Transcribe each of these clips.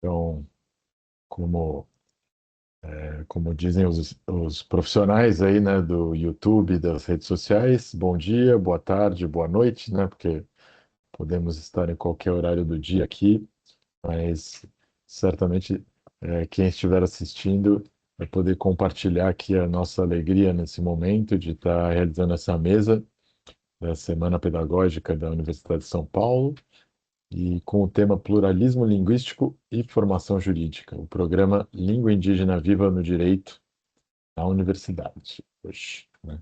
Então, como, como dizem os profissionais aí, né, do YouTube, das redes sociais, bom dia, boa tarde, boa noite, né, porque podemos estar em qualquer horário do dia aqui, mas certamente quem estiver assistindo vai poder compartilhar aqui a nossa alegria nesse momento de estar realizando essa mesa da Semana Pedagógica da Universidade de São Paulo e com o tema Pluralismo Linguístico e Formação Jurídica, o programa Língua Indígena Viva no Direito na Universidade, hoje, né?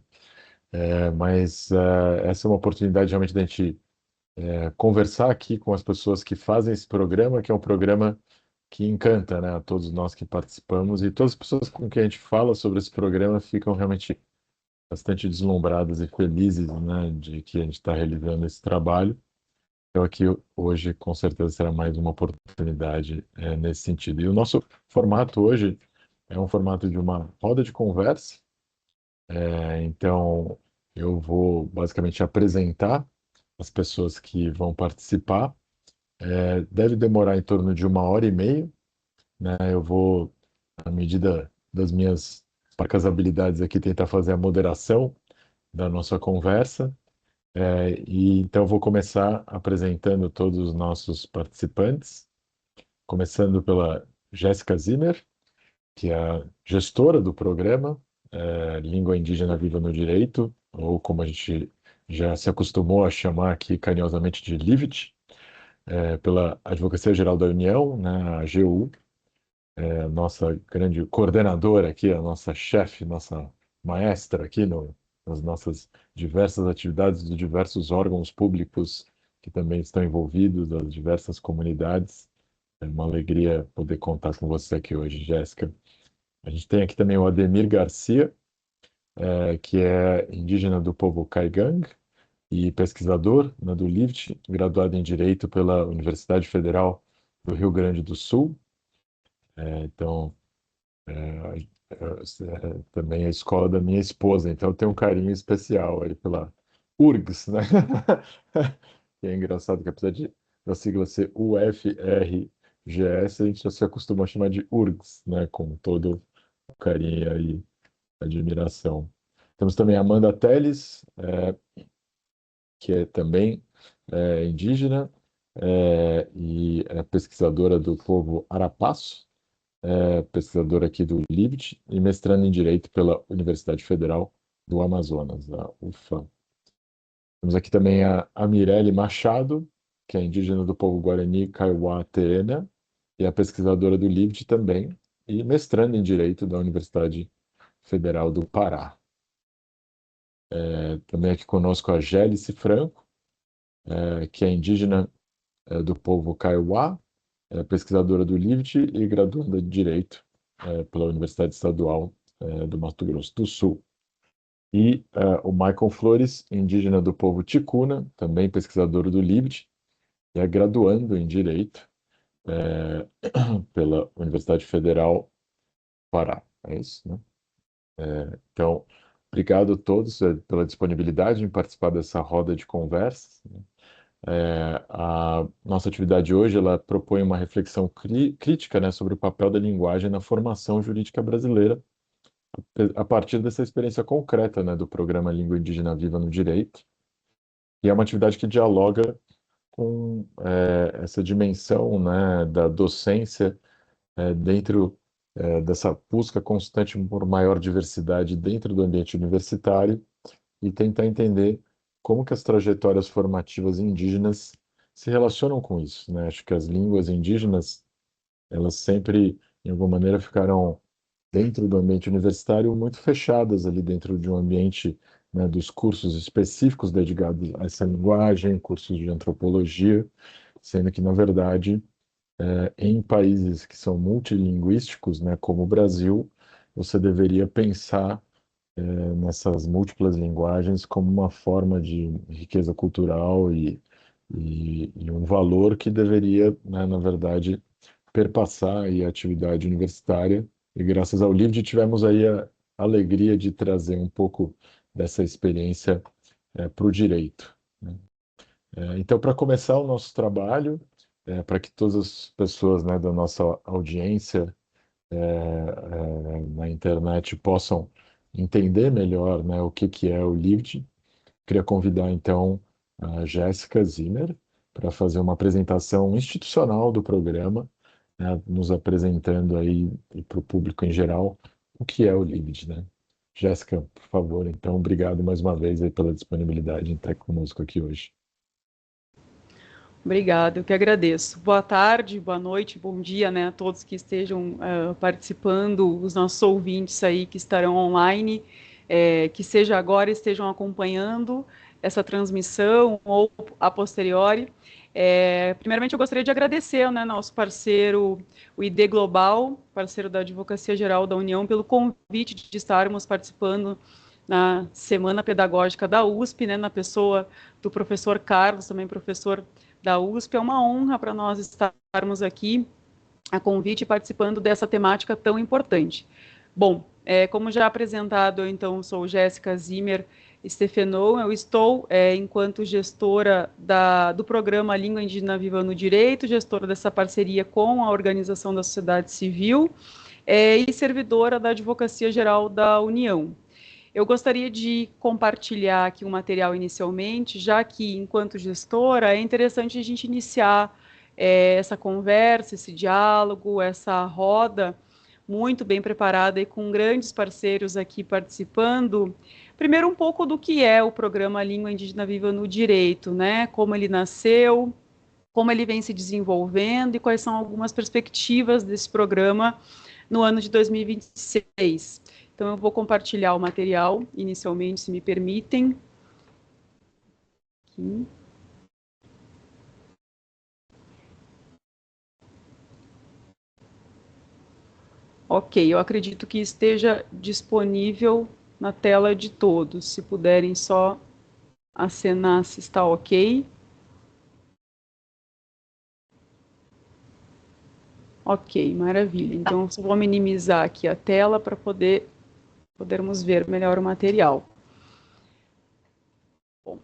Essa é uma oportunidade realmente da gente conversar aqui com as pessoas que fazem esse programa, que é um programa que encanta, né, a todos nós que participamos, e todas as pessoas com quem a gente fala sobre esse programa ficam realmente bastante deslumbradas e felizes, né, de que a gente está realizando esse trabalho. Então, aqui hoje, com certeza, será mais uma oportunidade nesse sentido. E o nosso formato hoje é um formato de uma roda de conversa. Então, eu vou basicamente apresentar as pessoas que vão participar. Deve demorar em torno de 1 hora e meia, né? Eu vou, à medida das minhas parcas habilidades aqui, tentar fazer a moderação da nossa conversa. E então, eu vou começar apresentando todos os nossos participantes, começando pela Jéssica Zimmer, que é a gestora do programa Língua Indígena Viva no Direito, ou como a gente já se acostumou a chamar aqui carinhosamente de LIVIT, pela Advocacia Geral da União, né, a AGU, a nossa grande coordenadora aqui, a nossa chefe, nossa maestra aqui nas nossas diversas atividades dos diversos órgãos públicos que também estão envolvidos, das diversas comunidades. É uma alegria poder contar com você aqui hoje, Jéssica. A gente tem aqui também o Ademir Garcia, que é indígena do povo Caigang e pesquisador, né, do LIVT, graduado em Direito pela Universidade Federal do Rio Grande do Sul. Então, também é a escola da minha esposa, então eu tenho um carinho especial aí pela URGS, né? E é engraçado que apesar da sigla ser UFRGS, a gente já se acostuma a chamar de URGS, né? Com todo o carinho e admiração. Temos também a Amanda Teles, que é também indígena e é pesquisadora do povo Arapaço, pesquisadora aqui do LIBT e mestrando em Direito pela Universidade Federal do Amazonas, a UFAM. Temos aqui também a Mirelle Machado, que é indígena do povo Guarani Kaiowá-Teena e é pesquisadora do LIBT também e mestrando em Direito da Universidade Federal do Pará. Também aqui conosco a Gélice Franco, que é indígena do povo Kaiowá, pesquisadora do LIVT e graduanda de Direito pela Universidade Estadual do Mato Grosso do Sul. E o Michael Flores, indígena do povo Ticuna, também pesquisador do LIVT, e é graduando em Direito pela Universidade Federal do Pará. É isso, né? Então, obrigado a todos pela disponibilidade em participar dessa roda de conversas, né? A nossa atividade hoje ela propõe uma reflexão crítica, né, sobre o papel da linguagem na formação jurídica brasileira, a partir dessa experiência concreta, né, do programa Língua Indígena Viva no Direito. E é uma atividade que dialoga com essa dimensão, né, da docência dentro dessa busca constante por maior diversidade dentro do ambiente universitário e tentar entender como que as trajetórias formativas indígenas se relacionam com isso, né? Acho que as línguas indígenas, elas sempre, de alguma maneira, ficaram dentro do ambiente universitário muito fechadas ali dentro de um ambiente, né, dos cursos específicos dedicados a essa linguagem, cursos de antropologia, sendo que, na verdade, em países que são multilinguísticos, né, como o Brasil, você deveria pensar nessas múltiplas linguagens como uma forma de riqueza cultural e um valor que deveria, né, na verdade, perpassar aí a atividade universitária. E graças ao livro tivemos aí a alegria de trazer um pouco dessa experiência para o direito, né? Então, para começar o nosso trabalho, para que todas as pessoas, né, da nossa audiência na internet possam entender melhor, né, o que que é o Lived. Queria convidar então a Jéssica Zimmer para fazer uma apresentação institucional do programa, né, nos apresentando aí para o público em geral o que é o Lived, né? Jéssica, por favor, então, obrigado mais uma vez aí pela disponibilidade em estar conosco aqui hoje. Obrigada, eu que agradeço. Boa tarde, boa noite, bom dia, né, a todos que estejam participando, os nossos ouvintes aí que estarão online, que seja agora estejam acompanhando essa transmissão ou a posteriori. Primeiramente, eu gostaria de agradecer, né, nosso parceiro, o ID Global, parceiro da Advocacia Geral da União, pelo convite de estarmos participando na Semana Pedagógica da USP, né, na pessoa do professor Carlos, também professor da USP. É uma honra para nós estarmos aqui a convite participando dessa temática tão importante. Bom, como já apresentado, eu então sou Jéssica Zimmer Stefenou, eu estou, enquanto gestora do programa Língua Indígena Viva no Direito, gestora dessa parceria com a Organização da Sociedade Civil e servidora da Advocacia Geral da União. Eu gostaria de compartilhar aqui um material inicialmente, já que, enquanto gestora, é interessante a gente iniciar essa conversa, esse diálogo, essa roda muito bem preparada e com grandes parceiros aqui participando. Primeiro, um pouco do que é o programa Língua Indígena Viva no Direito, né? Como ele nasceu, como ele vem se desenvolvendo e quais são algumas perspectivas desse programa no ano de 2026. Então, eu vou compartilhar o material inicialmente, se me permitem. Aqui. Ok, eu acredito que esteja disponível na tela de todos. Se puderem só acenar se está ok. Ok, maravilha. Então, eu só vou minimizar aqui a tela para podermos ver melhor o material. Bom,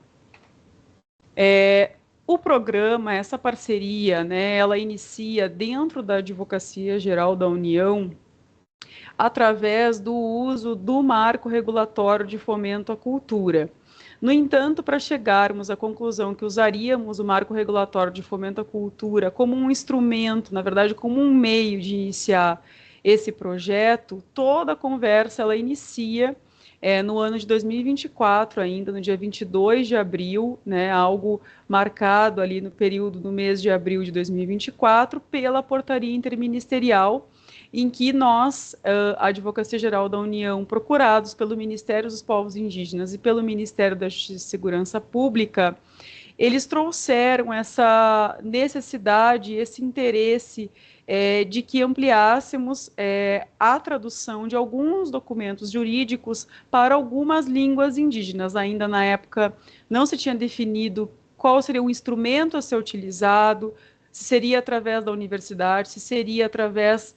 o programa, essa parceria, né, ela inicia dentro da Advocacia Geral da União através do uso do marco regulatório de fomento à cultura. No entanto, para chegarmos à conclusão que usaríamos o marco regulatório de fomento à cultura como um instrumento, na verdade, como um meio de iniciar esse projeto, toda a conversa ela inicia no ano de 2024, ainda no dia 22 de abril, né, algo marcado ali no período do mês de abril de 2024, pela portaria interministerial em que nós, a Advocacia Geral da União, procurados pelo Ministério dos Povos Indígenas e pelo Ministério da Justiça e Segurança Pública, eles trouxeram essa necessidade, esse interesse de que ampliássemos a tradução de alguns documentos jurídicos para algumas línguas indígenas. Ainda na época não se tinha definido qual seria o instrumento a ser utilizado, se seria através da universidade, se seria através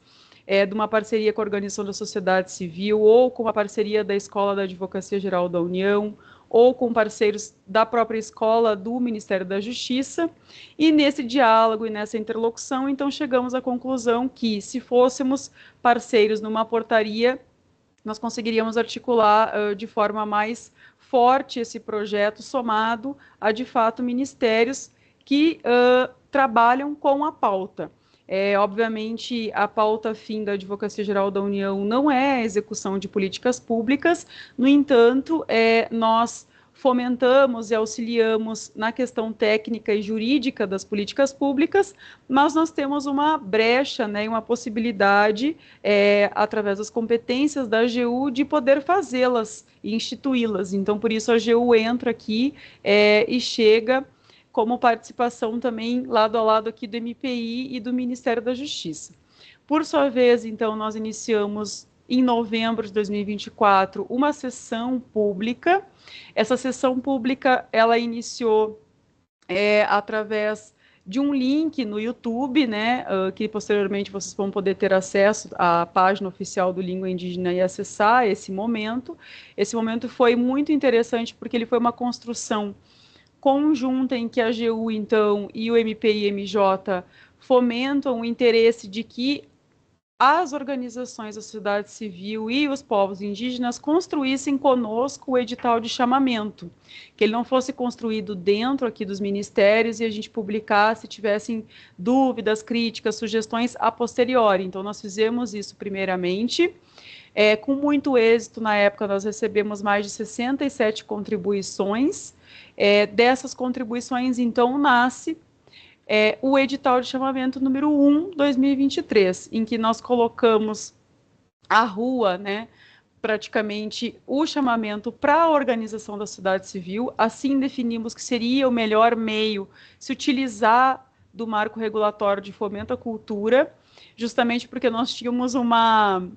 de uma parceria com a Organização da Sociedade Civil, ou com a parceria da Escola da Advocacia Geral da União, ou com parceiros da própria escola do Ministério da Justiça, e nesse diálogo e nessa interlocução, então chegamos à conclusão que, se fôssemos parceiros numa portaria, nós conseguiríamos articular de forma mais forte esse projeto, somado a, de fato, ministérios que trabalham com a pauta. Obviamente, a pauta fim da Advocacia Geral da União não é a execução de políticas públicas, no entanto, nós fomentamos e auxiliamos na questão técnica e jurídica das políticas públicas, mas nós temos uma brecha, né, uma possibilidade, através das competências da AGU, de poder fazê-las e instituí-las. Então, por isso, a AGU entra aqui e chega como participação também lado a lado aqui do MPI e do Ministério da Justiça. Por sua vez, então, nós iniciamos em novembro de 2024 uma sessão pública. Essa sessão pública, ela iniciou através de um link no YouTube, né, que posteriormente vocês vão poder ter acesso à página oficial do Língua Indígena e acessar esse momento. Esse momento foi muito interessante porque ele foi uma construção conjunta em que a AGU, então, e o MP e MJ fomentam o interesse de que as organizações da sociedade civil e os povos indígenas construíssem conosco o edital de chamamento, que ele não fosse construído dentro aqui dos ministérios e a gente publicasse, tivessem dúvidas, críticas, sugestões a posteriori. Então, nós fizemos isso primeiramente. Com muito êxito, na época, nós recebemos mais de 67 contribuições. Dessas contribuições, então, nasce o edital de chamamento número 1, 2023, em que nós colocamos à rua, né, praticamente o chamamento para a organização da sociedade civil, assim definimos que seria o melhor meio se utilizar do marco regulatório de fomento à cultura, justamente porque nós tínhamos uma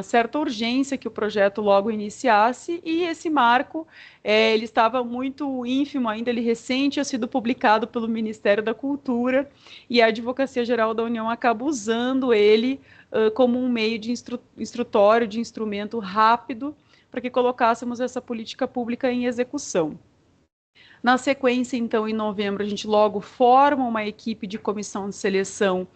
certa urgência que o projeto logo iniciasse, e esse marco, ele estava muito ínfimo ainda, ele recente tinha sido publicado pelo Ministério da Cultura, e a Advocacia Geral da União acaba usando ele como um meio de instrutório, de instrumento rápido, para que colocássemos essa política pública em execução. Na sequência, então, em novembro, a gente logo forma uma equipe de comissão de seleção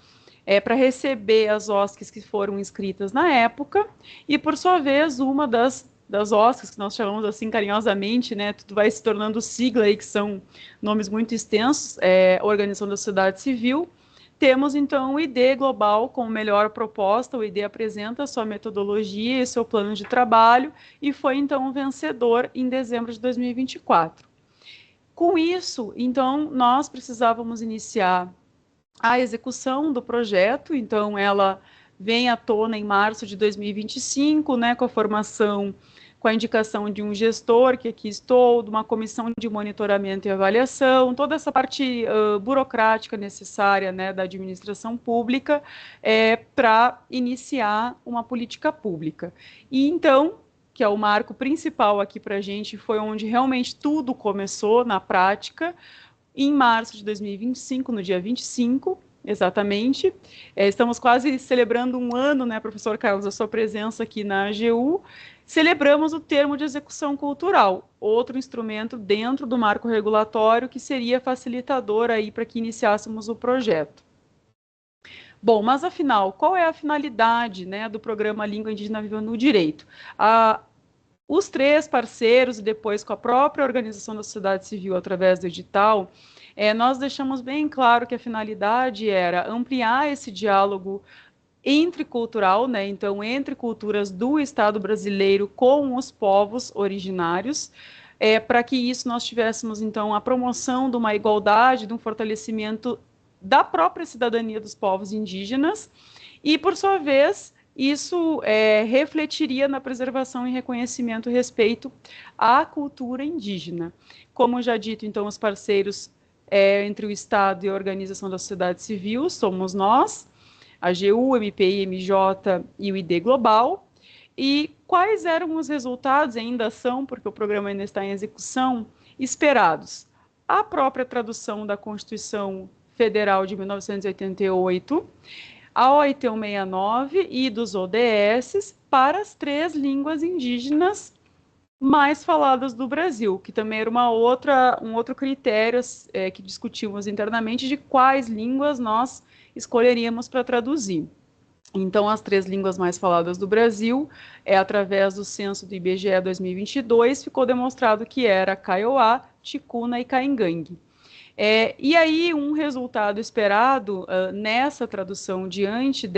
para receber as OSCs que foram inscritas na época, e, por sua vez, uma das OSCs, que nós chamamos assim carinhosamente, né, tudo vai se tornando sigla aí, que são nomes muito extensos, Organização da Sociedade Civil. Temos, então, o ID Global como melhor proposta. O ID apresenta a sua metodologia e seu plano de trabalho, e foi, então, vencedor em dezembro de 2024. Com isso, então, nós precisávamos iniciar a execução do projeto, então ela vem à tona em março de 2025, né, com a formação, com a indicação de um gestor, que aqui estou, de uma comissão de monitoramento e avaliação, toda essa parte burocrática necessária, né, da administração pública, para iniciar uma política pública. E então, que é o marco principal aqui para a gente, foi onde realmente tudo começou na prática, em março de 2025, no dia 25, exatamente. Estamos quase celebrando um ano, né, professor Carlos, a sua presença aqui na AGU. Celebramos o termo de execução cultural, outro instrumento dentro do marco regulatório que seria facilitador aí para que iniciássemos o projeto. Bom, mas afinal, qual é a finalidade, né, do programa Língua Indígena Viva no Direito? Os três parceiros, e depois com a própria organização da sociedade civil através do edital, nós deixamos bem claro que a finalidade era ampliar esse diálogo intercultural, né? Então, entre culturas do Estado brasileiro com os povos originários, para que isso nós tivéssemos, então, a promoção de uma igualdade, de um fortalecimento da própria cidadania dos povos indígenas, e, por sua vez, isso refletiria na preservação e reconhecimento e respeito à cultura indígena. Como já dito, então, os parceiros entre o Estado e a Organização da Sociedade Civil somos nós, a AGU, MPI, MJ e o ID Global. E quais eram os resultados, ainda são, porque o programa ainda está em execução, esperados? A própria tradução da Constituição Federal de 1988, a OIT 169 e dos ODS para as 3 línguas indígenas mais faladas do Brasil, que também era um outro critério que discutimos internamente de quais línguas nós escolheríamos para traduzir. Então, as 3 línguas mais faladas do Brasil, através do censo do IBGE 2022, ficou demonstrado que era Kaiowá, Ticuna e Caingangue. E aí, um resultado esperado nessa tradução, diante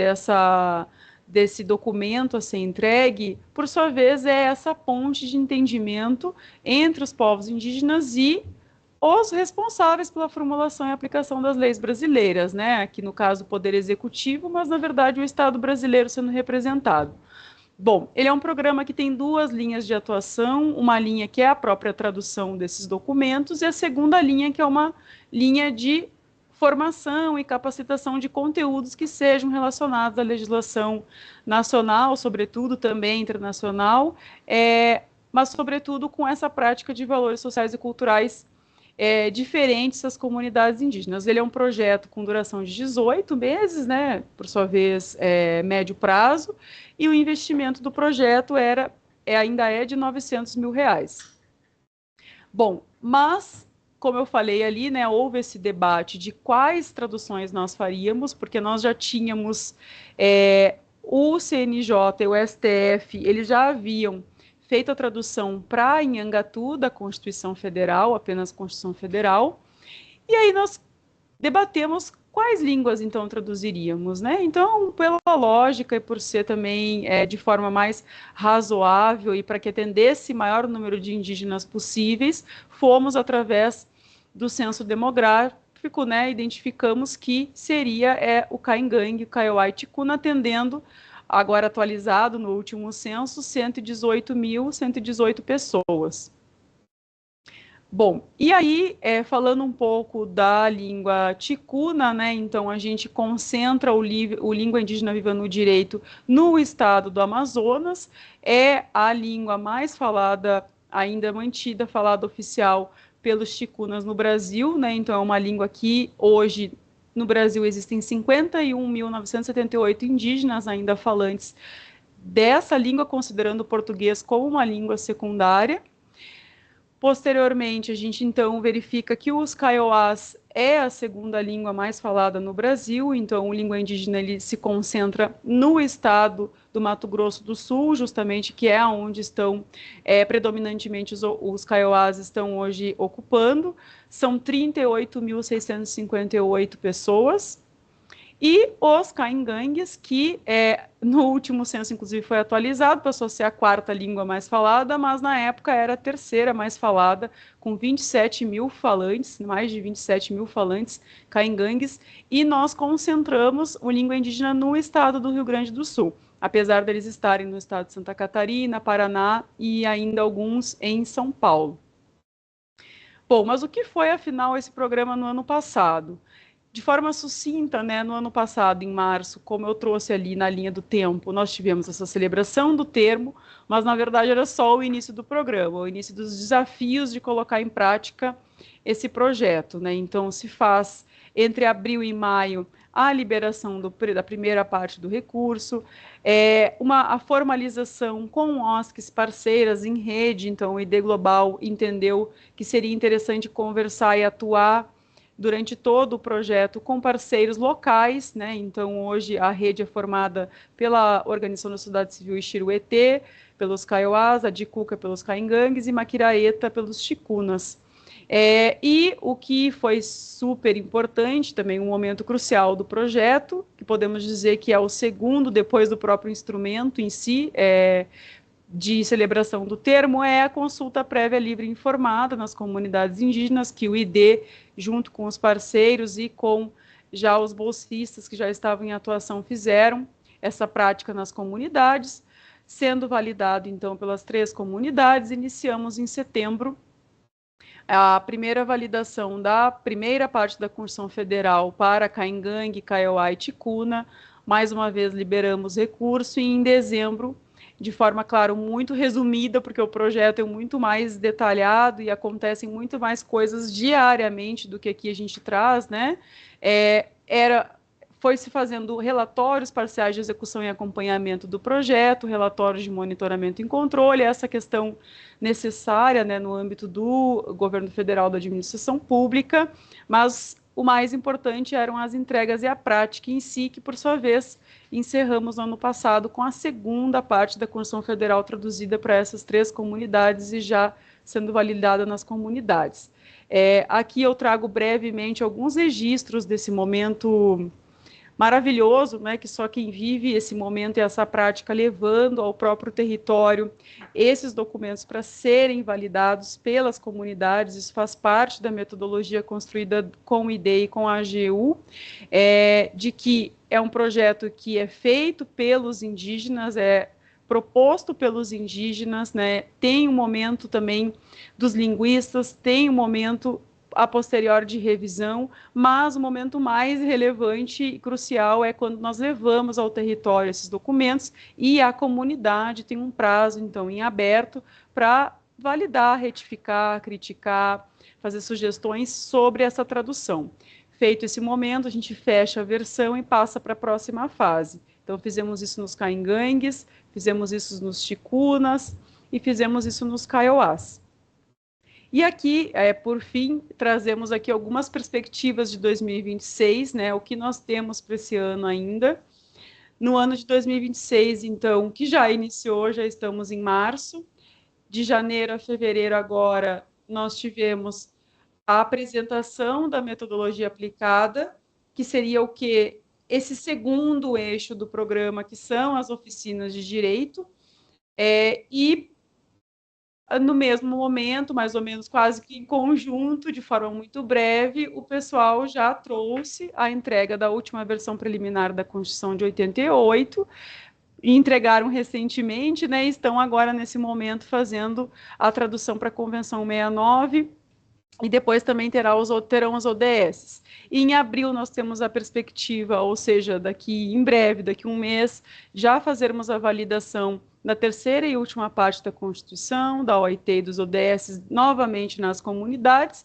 desse documento a ser entregue, por sua vez, é essa ponte de entendimento entre os povos indígenas e os responsáveis pela formulação e aplicação das leis brasileiras, né? Aqui no caso o Poder Executivo, mas na verdade o Estado brasileiro sendo representado. Bom, ele é um programa que tem 2 linhas de atuação, uma linha que é a própria tradução desses documentos e a segunda linha que é uma linha de formação e capacitação de conteúdos que sejam relacionados à legislação nacional, sobretudo também internacional, mas sobretudo com essa prática de valores sociais e culturais diferentes às comunidades indígenas. Ele é um projeto com duração de 18 meses, né, por sua vez, médio prazo, e o investimento do projeto ainda é de R$ 900 mil. Bom, mas como eu falei ali, né, houve esse debate de quais traduções nós faríamos, porque nós já tínhamos o CNJ e o STF, eles já haviam feito a tradução para Anhangatu da Constituição Federal, apenas Constituição Federal, e aí nós debatemos quais línguas então traduziríamos, né? Então, pela lógica e por ser também de forma mais razoável e para que atendesse maior número de indígenas possíveis, fomos através do censo demográfico, né? Identificamos que seria o Caingangue, o Kaiowá e Ticuna, atendendo agora atualizado no último censo 118.118 pessoas. Bom, e aí, falando um pouco da língua ticuna, né, então a gente concentra o língua indígena viva no direito no estado do Amazonas, é a língua mais falada, ainda mantida, falada oficial pelos ticunas no Brasil, né, então é uma língua que hoje no Brasil existem 51.978 indígenas ainda falantes dessa língua, considerando o português como uma língua secundária. Posteriormente, a gente então verifica que os kaiowás é a segunda língua mais falada no Brasil, então o língua indígena ele se concentra no estado do Mato Grosso do Sul, justamente que é onde estão predominantemente os kaiowás estão hoje ocupando, são 38.658 pessoas. E os caingangues, que no último censo, inclusive, foi atualizado, passou a ser a quarta língua mais falada, mas na época era a terceira mais falada, com 27 mil falantes, mais de 27 mil falantes caingangues, e nós concentramos a língua indígena no estado do Rio Grande do Sul, apesar deles estarem no estado de Santa Catarina, Paraná e ainda alguns em São Paulo. Bom, mas o que foi, afinal, esse programa no ano passado? De forma sucinta, né, no ano passado, em março, como eu trouxe ali na linha do tempo, nós tivemos essa celebração do termo, mas na verdade era só o início do programa, o início dos desafios de colocar em prática esse projeto, né? Então se faz entre abril e maio a liberação da primeira parte do recurso, a formalização com OSCs parceiras em rede, então o ID Global entendeu que seria interessante conversar e atuar durante todo o projeto com parceiros locais, né? Então, hoje a rede é formada pela Organização da Sociedade Civil Ixiruetê, pelos Kaiowás, a Dicuca pelos Caingangues e Maquiraeta pelos Ticunas. E o que foi super importante, também um momento crucial do projeto, que podemos dizer que é o segundo depois do próprio instrumento em si, de celebração do termo, é a consulta prévia livre e informada nas comunidades indígenas, que o ID, junto com os parceiros e com já os bolsistas que já estavam em atuação, fizeram essa prática nas comunidades, sendo validado, então, pelas 3 comunidades. Iniciamos em setembro a primeira validação da primeira parte da Constituição Federal para Caingangue, Kaiowá e Ticuna. Mais uma vez, liberamos recurso e em dezembro, de forma, claro, muito resumida, porque o projeto é muito mais detalhado e acontecem muito mais coisas diariamente do que aqui a gente traz, né? Foi se fazendo relatórios parciais de execução e acompanhamento do projeto, relatórios de monitoramento e controle, essa questão necessária, né, no âmbito do governo federal da administração pública, mas o mais importante eram as entregas e a prática em si, que, por sua vez, encerramos no ano passado com a segunda parte da Constituição Federal traduzida para essas 3 comunidades e já sendo validada nas comunidades. Aqui eu trago brevemente alguns registros desse momento maravilhoso, né, que só quem vive esse momento e essa prática levando ao próprio território esses documentos para serem validados pelas comunidades. Isso faz parte da metodologia construída com o ID e com a AGU, de que é um projeto que é feito pelos indígenas, proposto pelos indígenas, né, tem um momento também dos linguistas, tem um momento a posteriori de revisão, mas o momento mais relevante e crucial é quando nós levamos ao território esses documentos e a comunidade tem um prazo, então, em aberto para validar, retificar, criticar, fazer sugestões sobre essa tradução. Feito esse momento, a gente fecha a versão e passa para a próxima fase. Então, fizemos isso nos caingangues, fizemos isso nos ticunas e fizemos isso nos kaiowás. E aqui, por fim, trazemos aqui algumas perspectivas de 2026, né? O que nós temos para esse ano ainda. No ano de 2026, então, que já iniciou, já estamos em março. De janeiro a fevereiro agora, nós tivemos a apresentação da metodologia aplicada, que seria o que? Esse segundo eixo do programa, que são as oficinas de direito, e no mesmo momento, mais ou menos quase que em conjunto, de forma muito breve, o pessoal já trouxe a entrega da última versão preliminar da Constituição de 88 e entregaram recentemente, né? E estão agora nesse momento fazendo a tradução para a Convenção 69 e depois também terão os ODS. E em abril nós temos a perspectiva, ou seja, daqui em breve, daqui um mês, já fazermos a validação da terceira e última parte da Constituição, da OIT e dos ODS, novamente nas comunidades,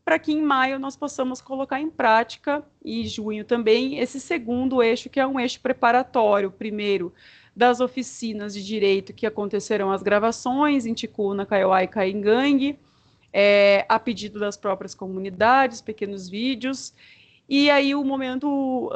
para que em maio nós possamos colocar em prática, e junho também, esse segundo eixo, que é um eixo preparatório, primeiro, das oficinas de direito que acontecerão as gravações em Ticuna, Kaiowá e Caingangue, a pedido das próprias comunidades, pequenos vídeos. E aí o momento,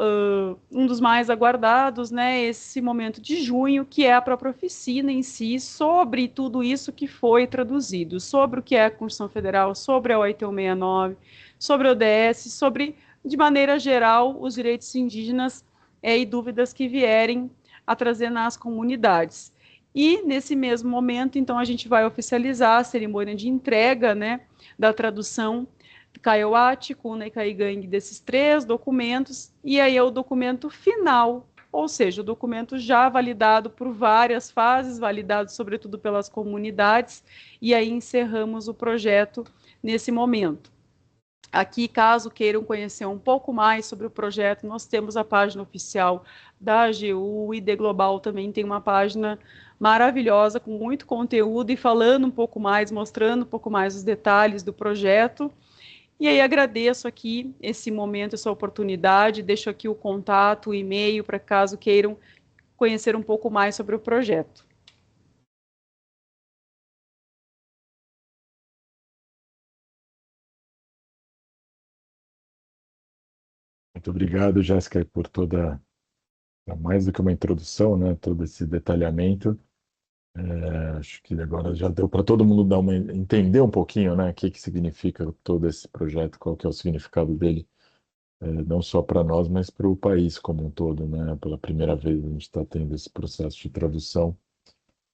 um dos mais aguardados, né, esse momento de junho, que é a própria oficina em si, sobre tudo isso que foi traduzido, sobre o que é a Constituição Federal, sobre a OIT 169, sobre o ODS, sobre, de maneira geral, os direitos indígenas e dúvidas que vierem a trazer nas comunidades. E, nesse mesmo momento, então, a gente vai oficializar a cerimônia de entrega, né, da tradução Kaiowá, Ticuna e Caigangue desses 3 documentos, e aí é o documento final, ou seja, o documento já validado por várias fases, validado sobretudo pelas comunidades, e aí encerramos o projeto nesse momento. Aqui, caso queiram conhecer um pouco mais sobre o projeto, nós temos a página oficial da AGU, o ID Global também tem uma página maravilhosa, com muito conteúdo e falando um pouco mais, mostrando um pouco mais os detalhes do projeto. E aí agradeço aqui esse momento, essa oportunidade, deixo aqui o contato, o e-mail, para caso queiram conhecer um pouco mais sobre o projeto. Muito obrigado, Jéssica, por toda, mais do que uma introdução, né? Todo esse detalhamento. Acho que agora já deu para todo mundo entender um pouquinho, né? O que que significa todo esse projeto, qual que é o significado dele, não só para nós, mas para o país como um todo, né? Pela primeira vez a gente está tendo esse processo de tradução.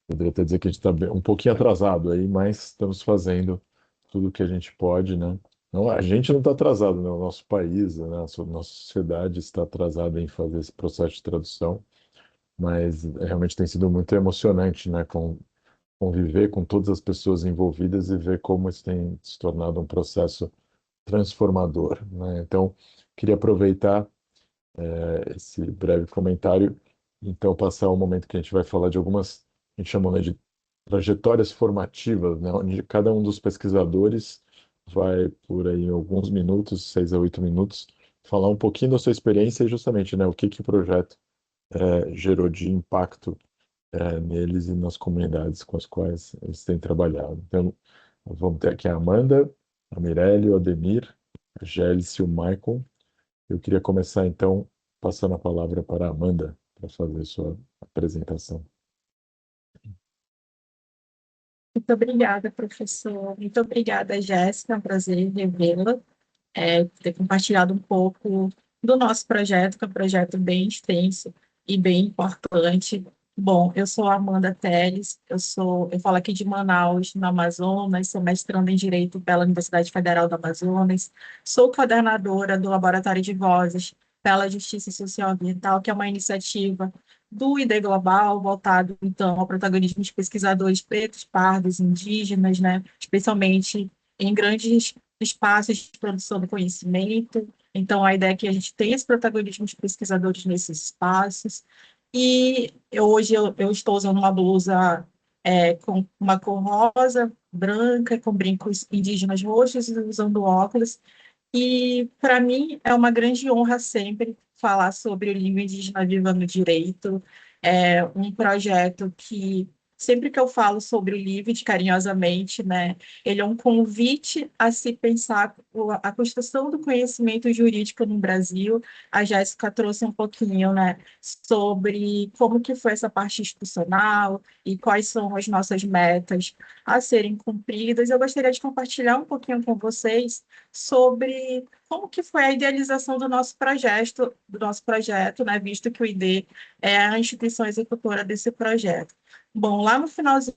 Poderia até dizer que a gente está um pouquinho atrasado aí, mas estamos fazendo tudo o que a gente pode, né? Não, a gente não está atrasado, né? O nosso país, né? Nossa sociedade está atrasada em fazer esse processo de tradução, mas realmente tem sido muito emocionante, né? Conviver com todas as pessoas envolvidas e ver como isso tem se tornado um processo transformador, né? Então, queria aproveitar esse breve comentário, então passar o momento que a gente vai falar de algumas, a gente chama, né, de trajetórias formativas, né, onde cada um dos pesquisadores vai, por aí alguns minutos, 6 a 8 minutos, falar um pouquinho da sua experiência e justamente, né, o que que o projeto gerou de impacto neles e nas comunidades com as quais eles têm trabalhado. Então, vamos ter aqui a Amanda, a Mirelle, o Ademir, a Gélice e o Michael. Eu queria começar, então, passando a palavra para a Amanda para fazer sua apresentação. Muito obrigada, professor. Muito obrigada, Jéssica. É um prazer revê-la, ter compartilhado um pouco do nosso projeto, que é um projeto bem extenso e bem importante. Bom, eu sou a Amanda Teles, eu falo aqui de Manaus, no Amazonas, sou mestranda em Direito pela Universidade Federal do Amazonas, sou coordenadora do Laboratório de Vozes pela Justiça Social Ambiental, que é uma iniciativa do ID Global, voltado, então, ao protagonismo de pesquisadores pretos, pardos, indígenas, né, especialmente em grandes espaços de produção do conhecimento. Então, a ideia é que a gente tenha esse protagonismo de pesquisadores nesses espaços. E hoje eu estou usando uma blusa com uma cor rosa, branca, com brincos indígenas roxos, e usando óculos. E, para mim, é uma grande honra sempre falar sobre o Língua Indígena Viva no Direito. É um projeto que sempre que eu falo sobre o LIVID, carinhosamente, né, ele é um convite a se pensar a construção do conhecimento jurídico no Brasil. A Jéssica trouxe um pouquinho, né, sobre como que foi essa parte institucional e quais são as nossas metas a serem cumpridas. Eu gostaria de compartilhar um pouquinho com vocês sobre como que foi a idealização do nosso projeto, né, visto que o ID é a instituição executora desse projeto. Bom, lá no finalzinho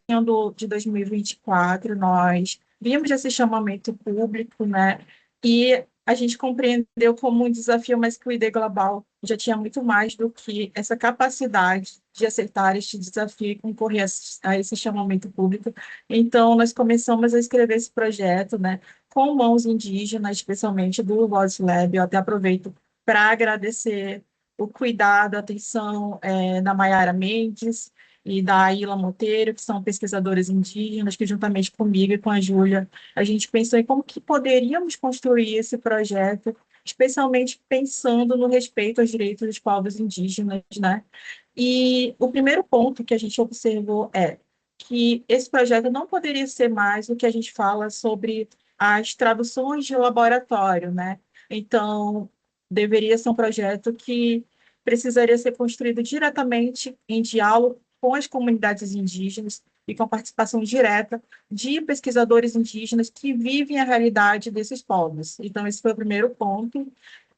de 2024, nós vimos esse chamamento público, né, e a gente compreendeu como um desafio, mas que o ID Global já tinha muito mais do que essa capacidade de aceitar este desafio e concorrer a esse chamamento público. Então, nós começamos a escrever esse projeto, né, com mãos indígenas, especialmente do Voice Lab. Eu até aproveito para agradecer o cuidado, a atenção da Maiara Mendes e da Aila Monteiro, que são pesquisadores indígenas, que juntamente comigo e com a Júlia, a gente pensou em como que poderíamos construir esse projeto, especialmente pensando no respeito aos direitos dos povos indígenas, né? E o primeiro ponto que a gente observou é que esse projeto não poderia ser mais o que a gente fala sobre as traduções de laboratório, né? Então, deveria ser um projeto que precisaria ser construído diretamente em diálogo com as comunidades indígenas e com a participação direta de pesquisadores indígenas que vivem a realidade desses povos. Então, esse foi o primeiro ponto.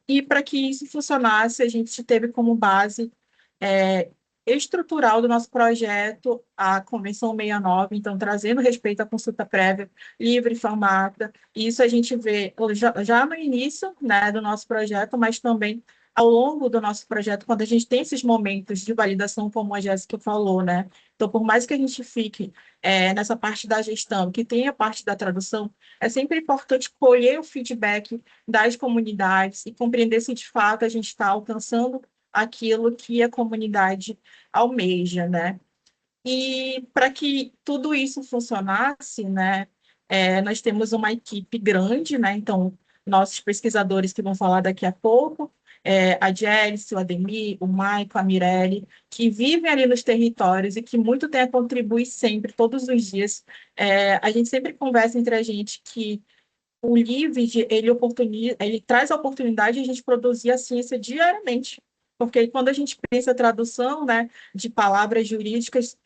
E para que isso funcionasse, a gente teve como base é, estrutural do nosso projeto a Convenção 69, então trazendo respeito à consulta prévia livre e informada. Isso a gente vê já no início, né, do nosso projeto, mas também ao longo do nosso projeto, quando a gente tem esses momentos de validação, como a Jéssica falou, né? Então, por mais que a gente fique nessa parte da gestão, que tem a parte da tradução, é sempre importante colher o feedback das comunidades e compreender se de fato a gente está alcançando aquilo que a comunidade almeja, né? E para que tudo isso funcionasse, né, nós temos uma equipe grande, né? Então, nossos pesquisadores que vão falar daqui a pouco, a Jéssica, o Ademir, o Maico, a Mirelle, que vivem ali nos territórios e que muito têm a contribuir sempre, todos os dias. A gente sempre conversa entre a gente que o LIVID, ele traz a oportunidade de a gente produzir a ciência diariamente, porque quando a gente pensa tradução, né, de palavras jurídicas,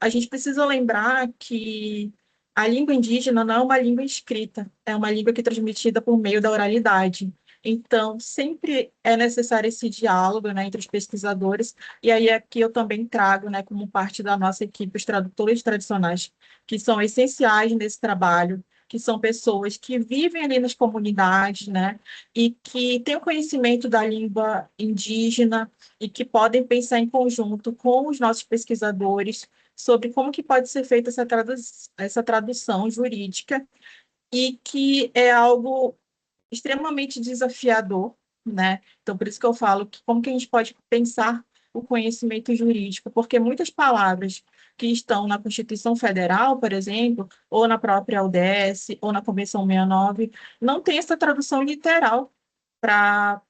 a gente precisa lembrar que a língua indígena não é uma língua escrita, é uma língua que é transmitida por meio da oralidade. Então, sempre é necessário esse diálogo, né, entre os pesquisadores, e aí aqui eu também trago, né, como parte da nossa equipe, os tradutores tradicionais, que são essenciais nesse trabalho, que são pessoas que vivem ali nas comunidades, né, e que têm o conhecimento da língua indígena e que podem pensar em conjunto com os nossos pesquisadores sobre como que pode ser feita essa tradução jurídica e que é algo extremamente desafiador, né? Então, por isso que eu falo que como que a gente pode pensar o conhecimento jurídico, porque muitas palavras que estão na Constituição Federal, por exemplo, ou na própria ODS, ou na Convenção 69, não tem essa tradução literal para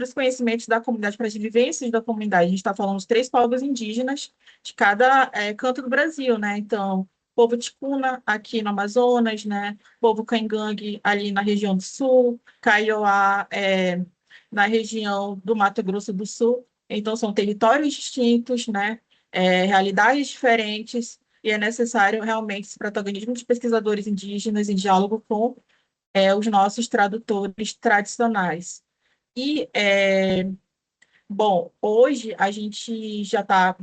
os conhecimentos da comunidade, para as vivências da comunidade. A gente está falando dos três povos indígenas de cada canto do Brasil, né? Então, povo Ticuna, aqui no Amazonas, né? Povo Caingangue, ali na região do Sul, Kaiowá, na região do Mato Grosso do Sul. Então, são territórios distintos, né? Realidades diferentes, e é necessário realmente esse protagonismo dos pesquisadores indígenas em diálogo com os nossos tradutores tradicionais. E, bom, hoje a gente já está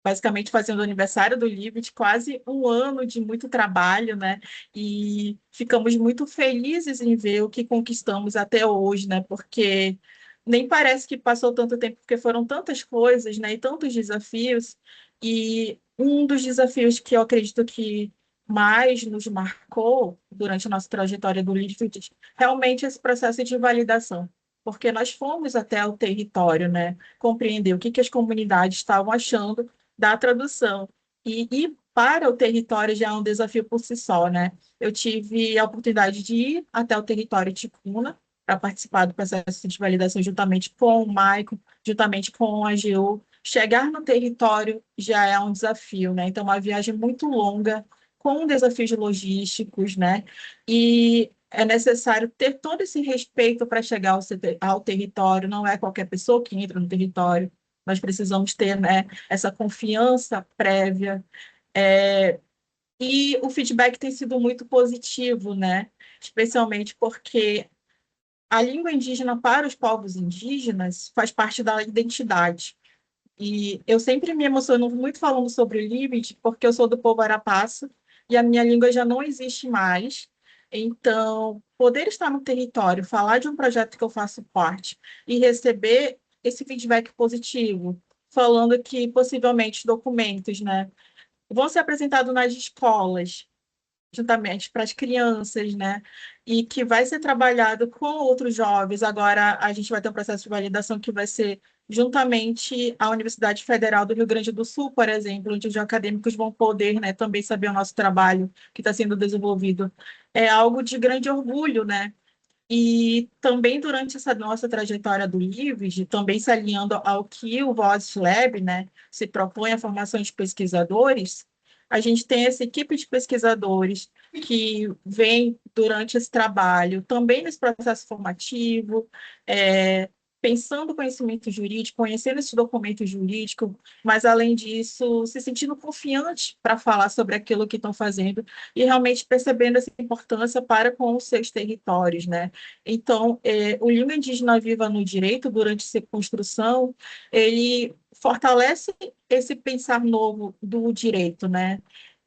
basicamente fazendo o aniversário do livro de quase um ano de muito trabalho, né? E ficamos muito felizes em ver o que conquistamos até hoje, né? Porque nem parece que passou tanto tempo, porque foram tantas coisas, né? E tantos desafios. E um dos desafios que eu acredito que mais nos marcou durante a nossa trajetória do livro, realmente esse processo de validação. Porque nós fomos até o território, né? Compreender o que as comunidades estavam achando da tradução. E para o território já é um desafio por si só, né? Eu tive a oportunidade de ir até o território Ticuna para participar do processo de validação juntamente com o Maico, juntamente com a AGU, chegar no território já é um desafio, né? Então, uma viagem muito longa, com desafios logísticos, né? E é necessário ter todo esse respeito para chegar ao território, não é qualquer pessoa que entra no território, nós precisamos ter, né, essa confiança prévia. E o feedback tem sido muito positivo, né? Especialmente porque a língua indígena para os povos indígenas faz parte da identidade. E eu sempre me emociono muito falando sobre o Limite, porque eu sou do povo Arapaça e a minha língua já não existe mais. Então, poder estar no território, falar de um projeto que eu faço parte e receber esse feedback positivo, falando que possivelmente os documentos, né, vão ser apresentados nas escolas, juntamente para as crianças, né? E que vai ser trabalhado com outros jovens. Agora a gente vai ter um processo de validação que vai ser juntamente à Universidade Federal do Rio Grande do Sul, por exemplo, onde os acadêmicos vão poder, né, também saber o nosso trabalho que está sendo desenvolvido. É algo de grande orgulho, né? E também durante essa nossa trajetória do LIVES, também se alinhando ao que o Voz Lab, né, se propõe a formação de pesquisadores, a gente tem essa equipe de pesquisadores que vem durante esse trabalho, também nesse processo formativo, é, pensando o conhecimento jurídico, conhecendo esse documento jurídico, mas, além disso, se sentindo confiante para falar sobre aquilo que estão fazendo e realmente percebendo essa importância para com os seus territórios, né? Então, o Língua Indígena Viva no Direito, durante essa construção, ele fortalece esse pensar novo do direito, né?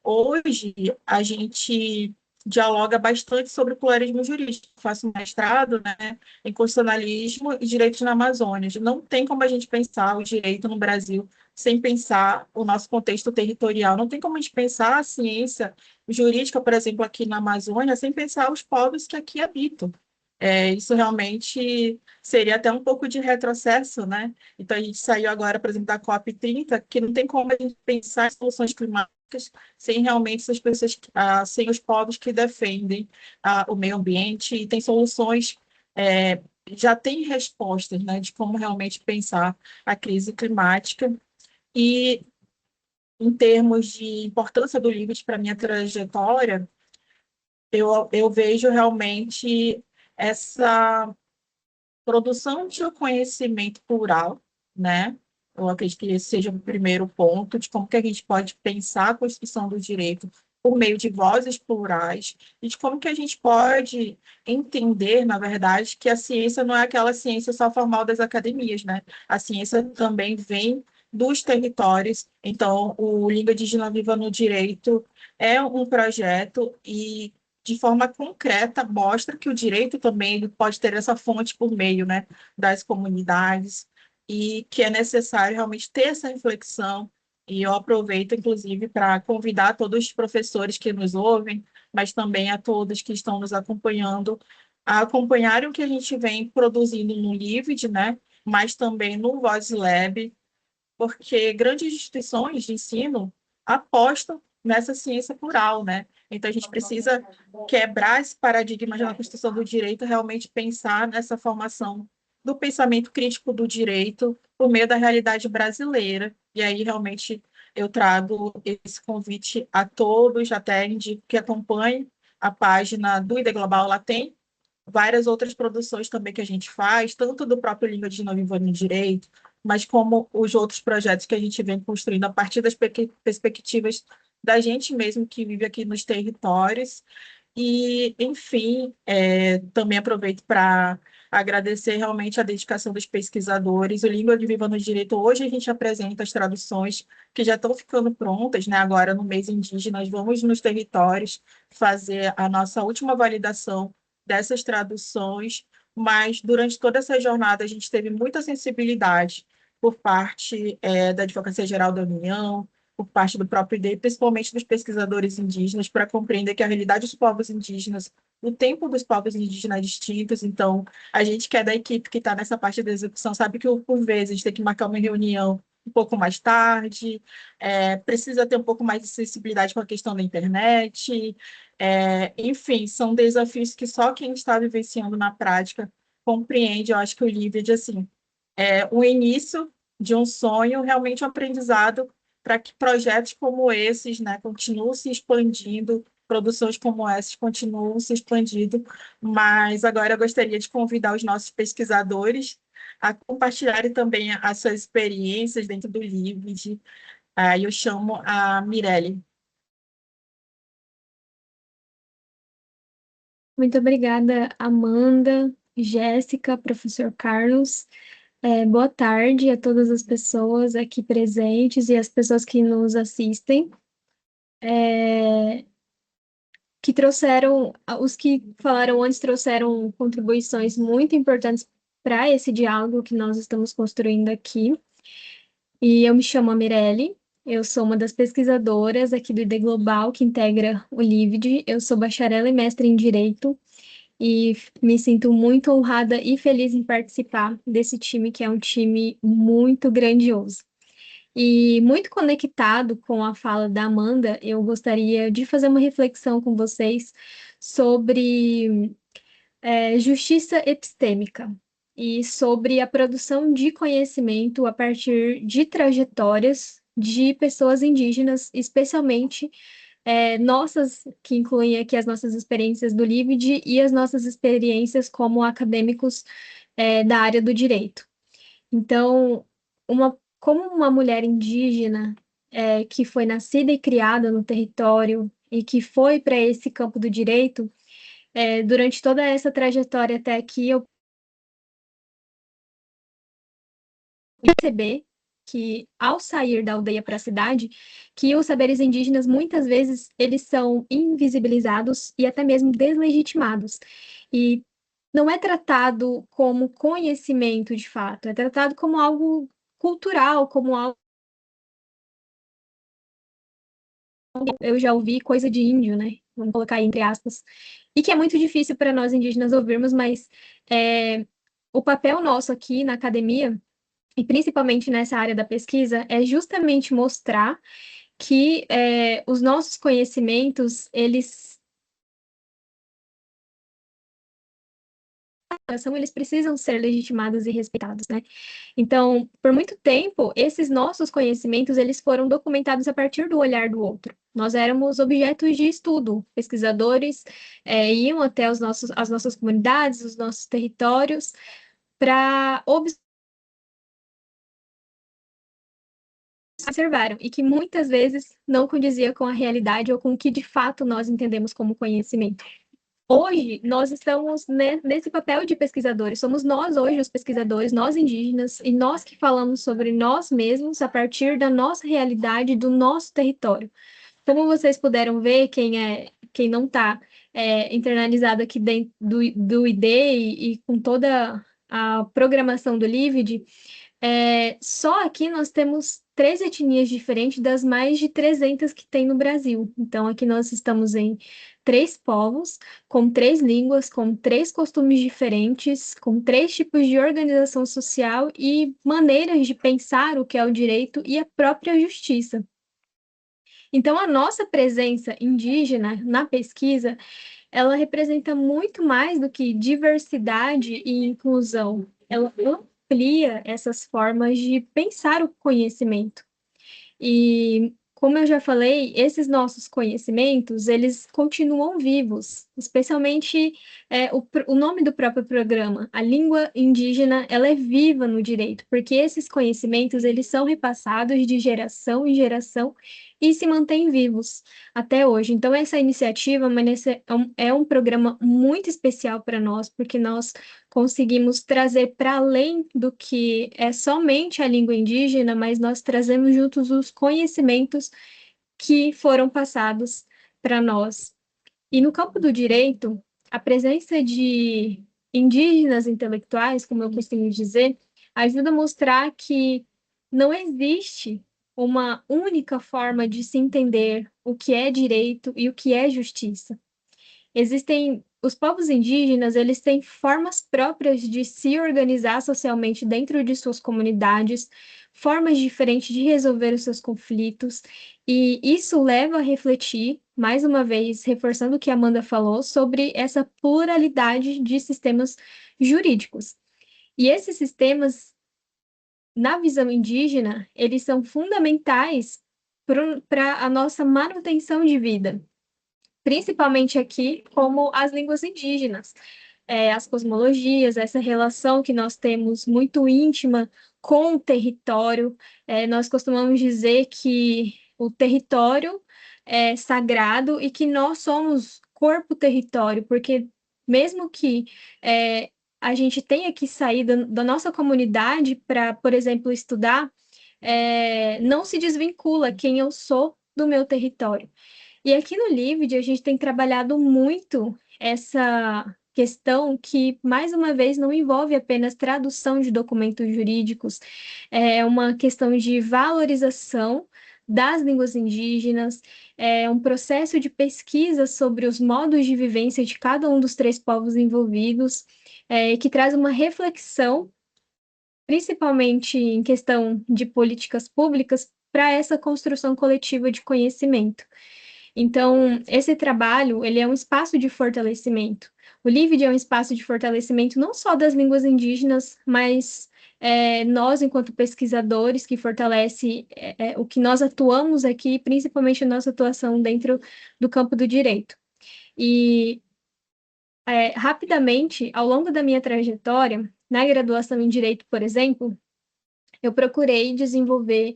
Hoje, a gente dialoga bastante sobre pluralismo jurídico. Eu faço um mestrado, né, em constitucionalismo e direitos na Amazônia. Não tem como a gente pensar o direito no Brasil sem pensar o nosso contexto territorial. Não tem como a gente pensar a ciência jurídica, por exemplo, aqui na Amazônia, sem pensar os povos que aqui habitam. Isso realmente seria até um pouco de retrocesso, né? Então, a gente saiu agora, por exemplo, da COP30, que não tem como a gente pensar em soluções climáticas sem realmente essas pessoas, sem os povos que defendem o meio ambiente e tem soluções, já tem respostas, né, de como realmente pensar a crise climática. E, em termos de importância do livro para a minha trajetória, eu vejo realmente essa produção de conhecimento plural, né? Eu acredito que esse seja o primeiro ponto de como que a gente pode pensar a construção do direito por meio de vozes plurais e de como que a gente pode entender, na verdade, que a ciência não é aquela ciência só formal das academias, né? A ciência também vem dos territórios. Então, o Língua Indígena Viva no Direito é um projeto e de forma concreta, mostra que o direito também ele pode ter essa fonte por meio, né, das comunidades e que é necessário realmente ter essa reflexão. E eu aproveito, inclusive, para convidar todos os professores que nos ouvem, mas também a todos que estão nos acompanhando, a acompanharem o que a gente vem produzindo no LIVD, né, mas também no Voz Lab, porque grandes instituições de ensino apostam nessa ciência plural, né? Então, a gente precisa quebrar esse paradigma na construção do direito, realmente pensar nessa formação do pensamento crítico do direito por meio da realidade brasileira. E aí, realmente, eu trago esse convite a todos, até indico que acompanhem a página do ID Global, lá tem várias outras produções também que a gente faz, tanto do próprio Língua de Novo no Direito, mas como os outros projetos que a gente vem construindo a partir das perspectivas da gente mesmo que vive aqui nos territórios. E, enfim, também aproveito para agradecer realmente a dedicação dos pesquisadores. O Língua de Viva no Direito, hoje a gente apresenta as traduções que já estão ficando prontas, né? Agora, no mês indígena, nós vamos nos territórios fazer a nossa última validação dessas traduções, mas durante toda essa jornada a gente teve muita sensibilidade por parte da Advocacia Geral da União, por parte do próprio IDE, principalmente dos pesquisadores indígenas, para compreender que a realidade dos povos indígenas, o tempo dos povos indígenas é distintos. Então, a gente que é da equipe que está nessa parte da execução sabe que, por vezes, a gente tem que marcar uma reunião um pouco mais tarde, precisa ter um pouco mais de sensibilidade com a questão da internet, enfim, são desafios que só quem está vivenciando na prática compreende. Eu acho que o Lived, assim, é o início de um sonho, realmente um aprendizado para que projetos como esses, né, continuem se expandindo, produções como essas continuam se expandindo, mas agora eu gostaria de convidar os nossos pesquisadores a compartilharem também as suas experiências dentro do LIVD. Aí eu chamo a Mirelle. Muito obrigada, Amanda, Jéssica, professor Carlos. Boa tarde a todas as pessoas aqui presentes e as pessoas que nos assistem, que trouxeram, os que falaram antes trouxeram contribuições muito importantes para esse diálogo que nós estamos construindo aqui. E eu me chamo Mirelle, eu sou uma das pesquisadoras aqui do ID Global, que integra o LIVD. Eu sou bacharel e mestre em Direito, e me sinto muito honrada e feliz em participar desse time, que é um time muito grandioso. E muito conectado com a fala da Amanda, eu gostaria de fazer uma reflexão com vocês sobre justiça epistêmica e sobre a produção de conhecimento a partir de trajetórias de pessoas indígenas, especialmente nossas, que incluem aqui as nossas experiências do LIVD e as nossas experiências como acadêmicos da área do direito. Então, como uma mulher indígena que foi nascida e criada no território e que foi para esse campo do direito, durante toda essa trajetória até aqui, eu perceber que, ao sair da aldeia para a cidade, que os saberes indígenas, muitas vezes, eles são invisibilizados e até mesmo deslegitimados. E não é tratado como conhecimento de fato, é tratado como algo cultural, como algo. Eu já ouvi coisa de índio, né? Vamos colocar aí entre aspas. E que é muito difícil para nós indígenas ouvirmos, mas o papel nosso aqui na academia, e principalmente nessa área da pesquisa, é justamente mostrar que os nossos conhecimentos, eles precisam ser legitimados e respeitados, né? Então, por muito tempo, esses nossos conhecimentos, eles foram documentados a partir do olhar do outro. Nós éramos objetos de estudo, pesquisadores iam até as nossas comunidades, os nossos territórios, para observaram e que muitas vezes não condizia com a realidade ou com o que de fato nós entendemos como conhecimento. Hoje, nós estamos nesse papel de pesquisadores. Somos nós hoje os pesquisadores, nós indígenas, e nós que falamos sobre nós mesmos a partir da nossa realidade, do nosso território. Como vocês puderam ver, quem não está internalizado aqui dentro do ID e com toda a programação do LIVD, só aqui nós temos 3 etnias diferentes das mais de 300 que tem no Brasil. Então, aqui nós estamos em 3 povos, com 3 línguas, com 3 costumes diferentes, com 3 tipos de organização social e maneiras de pensar o que é o direito e a própria justiça. Então, a nossa presença indígena na pesquisa, ela representa muito mais do que diversidade e inclusão. Ela amplia essas formas de pensar o conhecimento. E, como eu já falei, esses nossos conhecimentos, eles continuam vivos, especialmente o nome do próprio programa, a língua indígena, ela é viva no direito, porque esses conhecimentos, eles são repassados de geração em geração e se mantêm vivos até hoje. Então, essa iniciativa é um programa muito especial para nós, porque nós conseguimos trazer para além do que é somente a língua indígena, mas nós trazemos juntos os conhecimentos que foram passados para nós. E no campo do direito, a presença de indígenas intelectuais, como eu costumo dizer, ajuda a mostrar que não existe uma única forma de se entender o que é direito e o que é justiça. Existem os povos indígenas, eles têm formas próprias de se organizar socialmente dentro de suas comunidades, formas diferentes de resolver os seus conflitos, e isso leva a refletir, mais uma vez, reforçando o que a Amanda falou, sobre essa pluralidade de sistemas jurídicos. E esses sistemas na visão indígena, eles são fundamentais para a nossa manutenção de vida, principalmente aqui, como as línguas indígenas, as cosmologias, essa relação que nós temos muito íntima com o território. Nós costumamos dizer que o território é sagrado e que nós somos corpo-território, porque mesmo que a gente tenha que sair da nossa comunidade para, por exemplo, estudar, não se desvincula quem eu sou do meu território. E aqui no Lived, a gente tem trabalhado muito essa questão que, mais uma vez, não envolve apenas tradução de documentos jurídicos, é uma questão de valorização das línguas indígenas, é um processo de pesquisa sobre os modos de vivência de cada um dos três povos envolvidos, que traz uma reflexão, principalmente em questão de políticas públicas, para essa construção coletiva de conhecimento. Então, esse trabalho, ele é um espaço de fortalecimento. O LIVID é um espaço de fortalecimento não só das línguas indígenas, mas nós, enquanto pesquisadores, que fortalece o que nós atuamos aqui, principalmente a nossa atuação dentro do campo do direito. E, rapidamente, ao longo da minha trajetória, na graduação em Direito, por exemplo, eu procurei desenvolver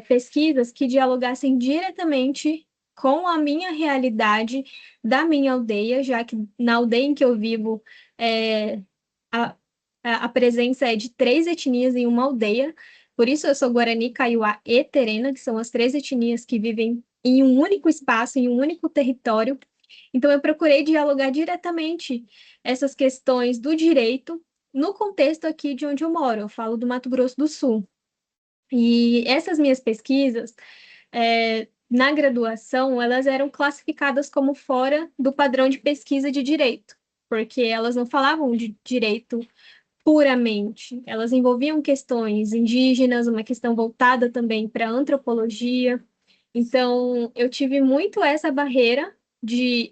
pesquisas que dialogassem diretamente com a minha realidade da minha aldeia, já que na aldeia em que eu vivo, a, a presença é de 3 etnias em uma aldeia, por isso eu sou Guarani, Kaiowá e Terena, que são as 3 etnias que vivem em um único espaço, em um único território. Então, eu procurei dialogar diretamente essas questões do direito no contexto aqui de onde eu moro, eu falo do Mato Grosso do Sul. E essas minhas pesquisas, na graduação, elas eram classificadas como fora do padrão de pesquisa de direito, porque elas não falavam de direito puramente, elas envolviam questões indígenas, uma questão voltada também para a antropologia. Então, eu tive muito essa barreira de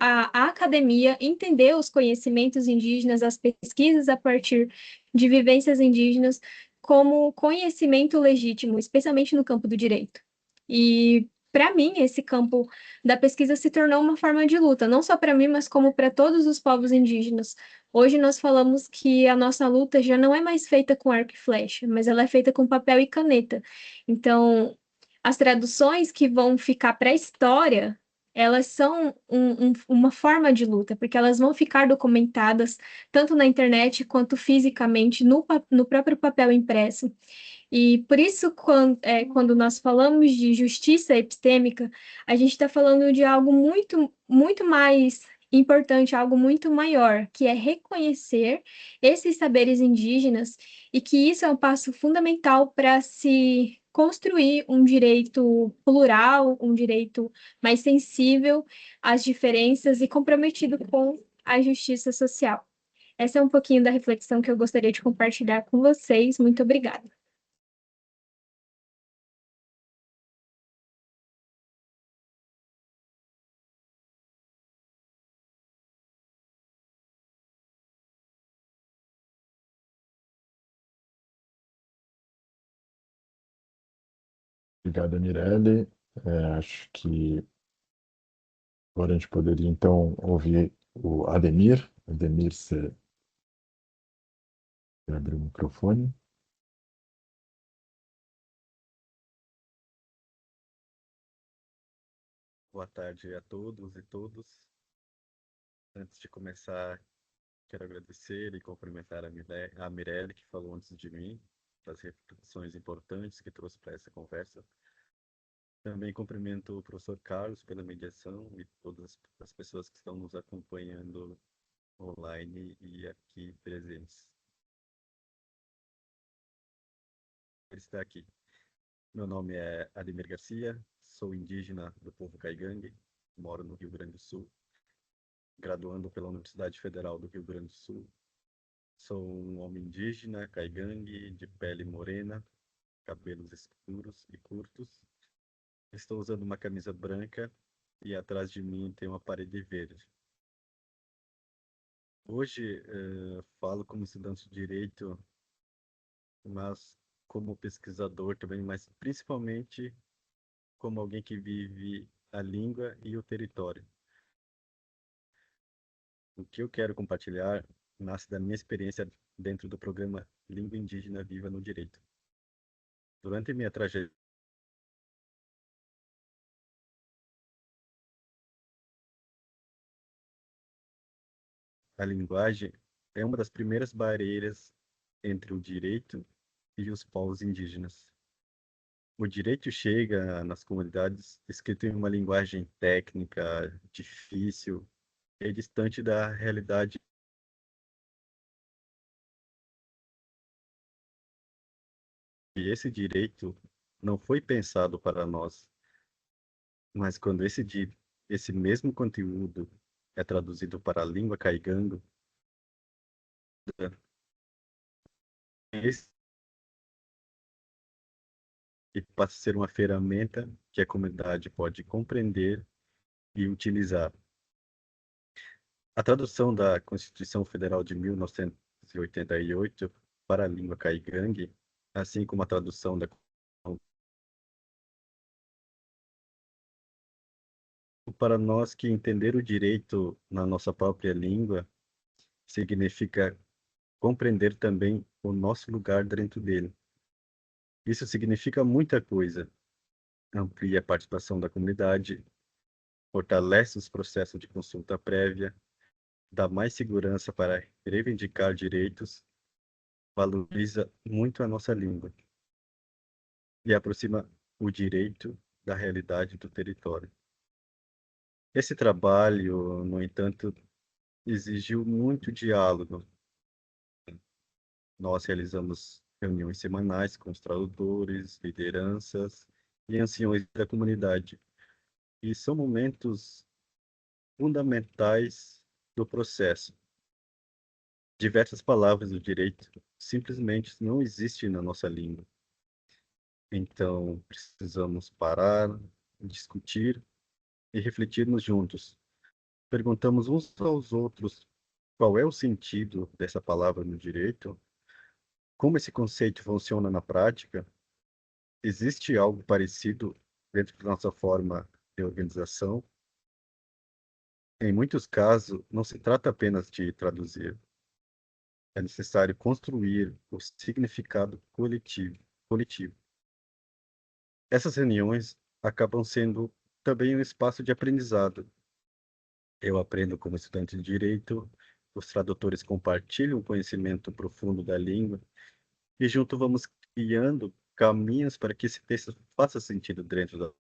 a academia entender os conhecimentos indígenas, as pesquisas a partir de vivências indígenas, como conhecimento legítimo, especialmente no campo do direito. E, para mim, esse campo da pesquisa se tornou uma forma de luta, não só para mim, mas como para todos os povos indígenas. Hoje nós falamos que a nossa luta já não é mais feita com arco e flecha, mas ela é feita com papel e caneta. Então, as traduções que vão ficar para a história, elas são uma forma de luta, porque elas vão ficar documentadas tanto na internet quanto fisicamente no próprio papel impresso. E por isso, quando nós falamos de justiça epistêmica, a gente está falando de algo muito, muito mais importante, algo muito maior, que é reconhecer esses saberes indígenas e que isso é um passo fundamental para se construir um direito plural, um direito mais sensível às diferenças e comprometido com a justiça social. Essa é um pouquinho da reflexão que eu gostaria de compartilhar com vocês. Muito obrigada. Obrigado, Mirelle. Acho que agora a gente poderia, então, ouvir o Ademir. Ademir, você abre o microfone. Boa tarde a todos e todas. Antes de começar, quero agradecer e cumprimentar a Mirelle, que falou antes de mim, das reflexões importantes que trouxe para essa conversa. Também cumprimento o professor Carlos pela mediação e todas as pessoas que estão nos acompanhando online e aqui presentes. Ele está aqui. Meu nome é Ademir Garcia, sou indígena do povo Caigangue, moro no Rio Grande do Sul, graduando pela Universidade Federal do Rio Grande do Sul. Sou um homem indígena, caigangue, de pele morena, cabelos escuros e curtos. Estou usando uma camisa branca e atrás de mim tem uma parede verde. Hoje falo como estudante de direito, mas como pesquisador também, mas principalmente como alguém que vive a língua e o território. O que eu quero compartilhar nasce da minha experiência dentro do programa Língua Indígena Viva no Direito. Durante minha trajetória, a linguagem é uma das primeiras barreiras entre o direito e os povos indígenas. O direito chega nas comunidades escrito em uma linguagem técnica, difícil e distante da realidade. E esse direito não foi pensado para nós, mas quando esse mesmo conteúdo é traduzido para a língua caigango, esse passa a ser uma ferramenta que a comunidade pode compreender e utilizar. A tradução da Constituição Federal de 1988 para a língua caigangue, assim como a tradução da para nós que entender o direito na nossa própria língua significa compreender também o nosso lugar dentro dele. Isso significa muita coisa. Amplia a participação da comunidade, fortalece os processos de consulta prévia, dá mais segurança para reivindicar direitos, valoriza muito a nossa língua e aproxima o direito da realidade do território. Esse trabalho, no entanto, exigiu muito diálogo. Nós realizamos reuniões semanais com os tradutores, lideranças e anciões da comunidade. E são momentos fundamentais do processo. Diversas palavras do direito simplesmente não existem na nossa língua. Então, precisamos parar, discutir e refletirmos juntos. Perguntamos uns aos outros qual é o sentido dessa palavra no direito, como esse conceito funciona na prática, existe algo parecido dentro da nossa forma de organização. Em muitos casos, não se trata apenas de traduzir, é necessário construir o significado coletivo. Essas reuniões acabam sendo também um espaço de aprendizado. Eu aprendo como estudante de direito, os tradutores compartilham o conhecimento profundo da língua e junto vamos criando caminhos para que esse texto faça sentido dentro da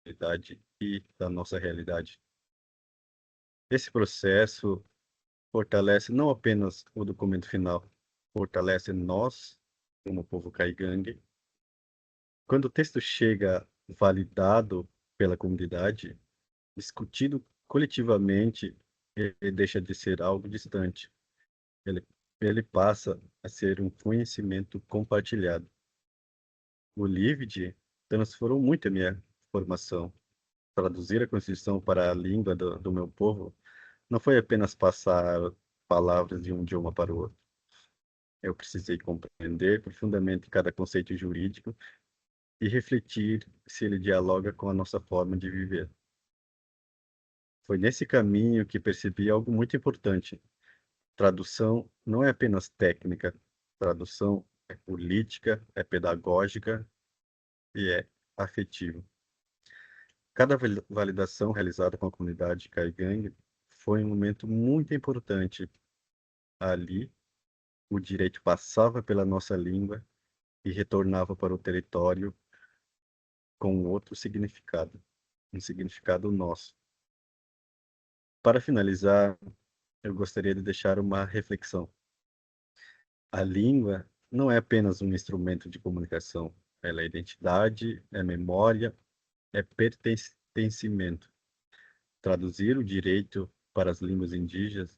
realidade e da nossa realidade. Esse processo fortalece não apenas o documento final, fortalece nós, como povo caigangue. Quando o texto chega validado pela comunidade, discutido coletivamente, ele deixa de ser algo distante. Ele, ele passa a ser um conhecimento compartilhado. O Lived transformou muito a minha formação. Traduzir a Constituição para a língua do meu povo não foi apenas passar palavras de um idioma para o outro. Eu precisei compreender profundamente cada conceito jurídico e refletir se ele dialoga com a nossa forma de viver. Foi nesse caminho que percebi algo muito importante. Tradução não é apenas técnica, tradução é política, é pedagógica e é afetiva. Cada validação realizada com a comunidade caigangue foi um momento muito importante. Ali, o direito passava pela nossa língua e retornava para o território com outro significado, um significado nosso. Para finalizar, eu gostaria de deixar uma reflexão. A língua não é apenas um instrumento de comunicação, ela é identidade, é memória, é pertencimento. Traduzir o direito para as línguas indígenas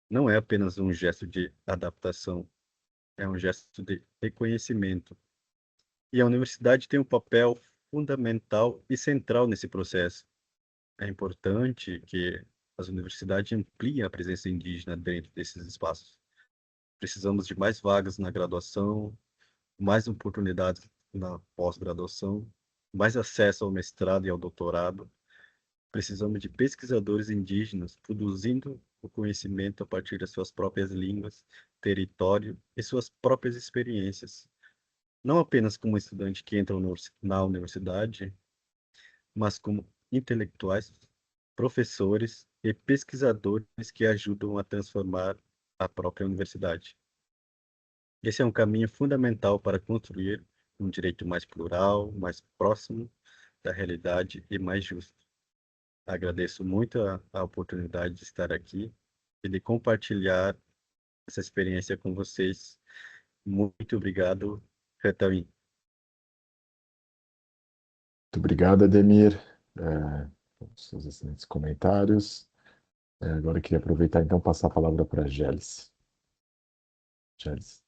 não é apenas um gesto de adaptação, é um gesto de reconhecimento. E a universidade tem um papel fundamental e central nesse processo. É importante que as universidades ampliem a presença indígena dentro desses espaços. Precisamos de mais vagas na graduação, mais oportunidades na pós-graduação, mais acesso ao mestrado e ao doutorado. Precisamos de pesquisadores indígenas produzindo o conhecimento a partir das suas próprias línguas, território e suas próprias experiências. Não apenas como estudante que entra na universidade, mas como intelectuais, professores e pesquisadores que ajudam a transformar a própria universidade. Esse é um caminho fundamental para construir um direito mais plural, mais próximo da realidade e mais justo. Agradeço muito a oportunidade de estar aqui e de compartilhar essa experiência com vocês. Muito obrigado, Retawin. Muito obrigado, Ademir, pelos seus excelentes comentários. Agora eu queria aproveitar, então, passar a palavra para a Gélice. Gélice.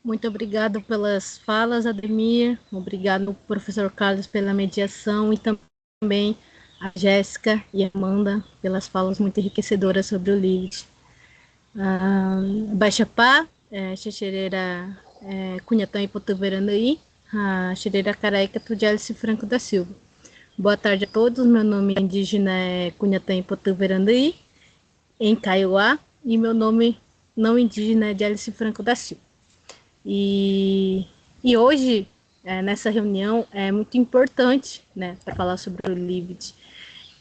Muito obrigado pelas falas, Ademir. Obrigado, professor Carlos, pela mediação e também a Jéssica e a Amanda pelas falas muito enriquecedoras sobre o LIVID. Baixapá, Xexereira Cunhatã e Potuverandaí, Xereira Caraíca Tudialice Franco da Silva. Boa tarde a todos, meu nome indígena é Cunhatã e Potuverandaí, em Kaiowá, e meu nome não indígena é de Alice Franco da Silva. E hoje, nessa reunião, é muito importante, né, para falar sobre o LIVID.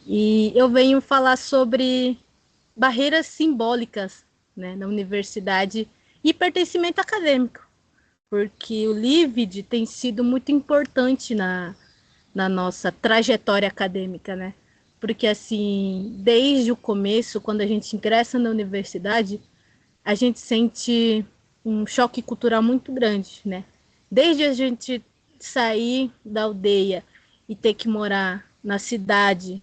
E eu venho falar sobre barreiras simbólicas, né, na universidade e pertencimento acadêmico, porque o LIVID tem sido muito importante na nossa trajetória acadêmica, né? Porque, assim, desde o começo, quando a gente ingressa na universidade, a gente sente um choque cultural muito grande, né? Desde a gente sair da aldeia e ter que morar na cidade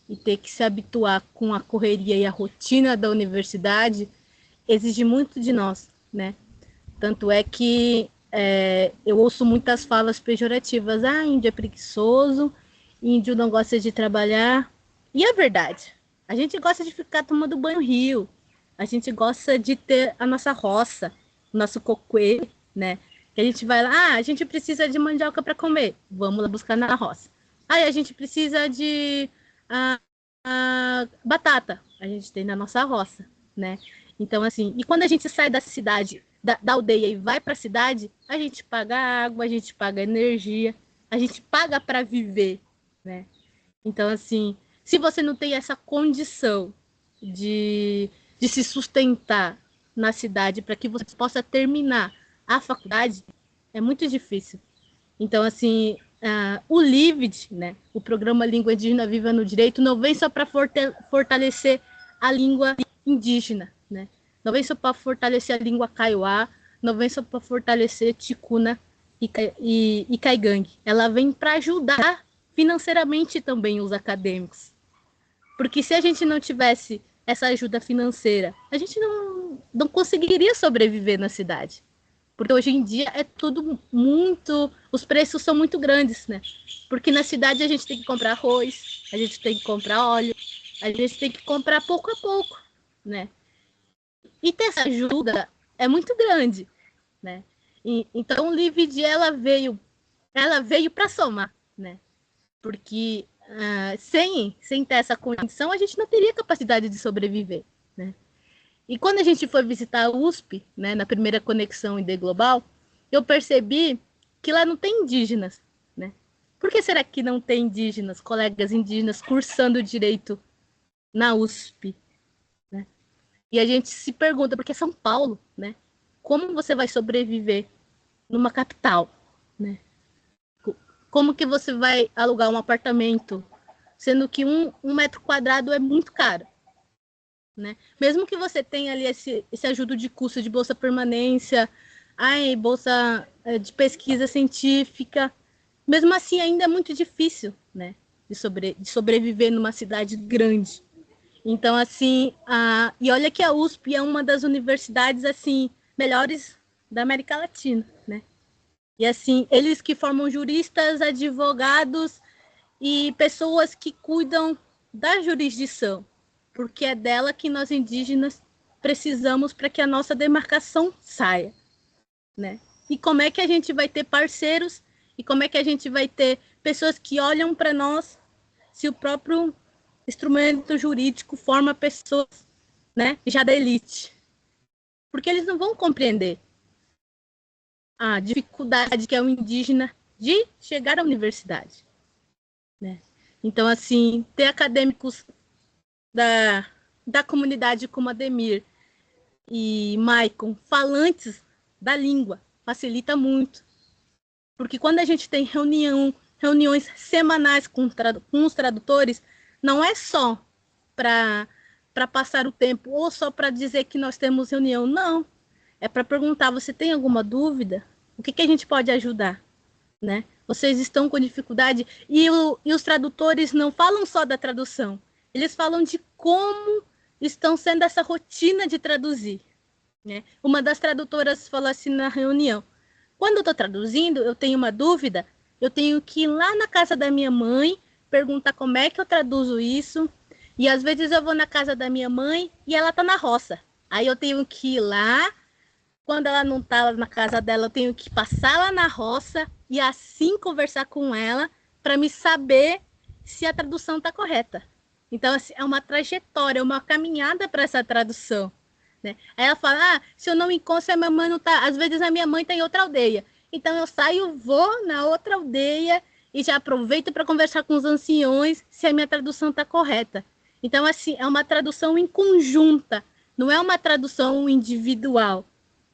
e ter que se habituar com a correria e a rotina da universidade, exige muito de nós, né? Tanto é que eu ouço muitas falas pejorativas, índio é preguiçoso, índio não gosta de trabalhar, e é verdade, a gente gosta de ficar tomando banho-rio, a gente gosta de ter a nossa roça, o nosso coquê, né? Que a gente vai lá, a gente precisa de mandioca para comer, vamos lá buscar na roça. A gente precisa de batata, a gente tem na nossa roça, né? Então, assim, e quando a gente sai da cidade, da aldeia e vai para a cidade, a gente paga água, a gente paga energia, a gente paga para viver, né? Então, assim, se você não tem essa condição de se sustentar na cidade para que você possa terminar a faculdade, é muito difícil. Então, assim, o LIVID, né, o Programa Língua Indígena Viva no Direito, não vem só para fortalecer a língua indígena, né? Não vem só para fortalecer a língua kaiowá, não vem só para fortalecer ticuna e caigangue. Ela vem para ajudar financeiramente também os acadêmicos. Porque se a gente não tivesse essa ajuda financeira, a gente não conseguiria sobreviver na cidade. Porque hoje em dia é tudo muito... Os preços são muito grandes, né? Porque na cidade a gente tem que comprar arroz, a gente tem que comprar óleo, a gente tem que comprar pouco a pouco, né? E ter essa ajuda é muito grande, né? Então o LIVID, ela veio para somar, né? Porque sem ter essa condição, a gente não teria capacidade de sobreviver, né? E quando a gente foi visitar a USP, né, na primeira conexão ID Global, eu percebi que lá não tem indígenas, né? Por que será que não tem indígenas, colegas indígenas cursando direito na USP, né? E a gente se pergunta, porque é São Paulo, né? Como você vai sobreviver numa capital, né? Como que você vai alugar um apartamento, sendo que um metro quadrado é muito caro, né? Mesmo que você tenha ali esse ajudo de custo de bolsa permanência, bolsa de pesquisa científica, mesmo assim ainda é muito difícil, né? De sobreviver numa cidade grande. Então, assim, e olha que a USP é uma das universidades, assim, melhores da América Latina, né? E, assim, eles que formam juristas, advogados e pessoas que cuidam da jurisdição, porque é dela que nós indígenas precisamos para que a nossa demarcação saia, né? E como é que a gente vai ter parceiros e como é que a gente vai ter pessoas que olham para nós se o próprio instrumento jurídico forma pessoas, né, já da elite? Porque eles não vão compreender a dificuldade que é o indígena de chegar à universidade, né? Então, assim, ter acadêmicos da comunidade como Ademir e Maicon, falantes da língua, facilita muito. Porque quando a gente tem reuniões semanais com os tradutores, não é só para passar o tempo ou só para dizer que nós temos reunião, não. É para perguntar, você tem alguma dúvida? O que a gente pode ajudar? Né? Vocês estão com dificuldade? E os tradutores não falam só da tradução, eles falam de como estão sendo essa rotina de traduzir, né? Uma das tradutoras falou assim na reunião: quando eu estou traduzindo, eu tenho uma dúvida, eu tenho que ir lá na casa da minha mãe, perguntar como é que eu traduzo isso, e às vezes eu vou na casa da minha mãe e ela está na roça. Aí eu tenho que ir lá, quando ela não está na casa dela, eu tenho que passar lá na roça e assim conversar com ela para me saber se a tradução está correta. Então, assim, é uma trajetória, uma caminhada para essa tradução, né? Aí ela fala, se eu não encontro, a minha mãe não tá, às vezes a minha mãe está em outra aldeia. Então eu saio, vou na outra aldeia e já aproveito para conversar com os anciões se a minha tradução está correta. Então, assim, é uma tradução em conjunta, não é uma tradução individual.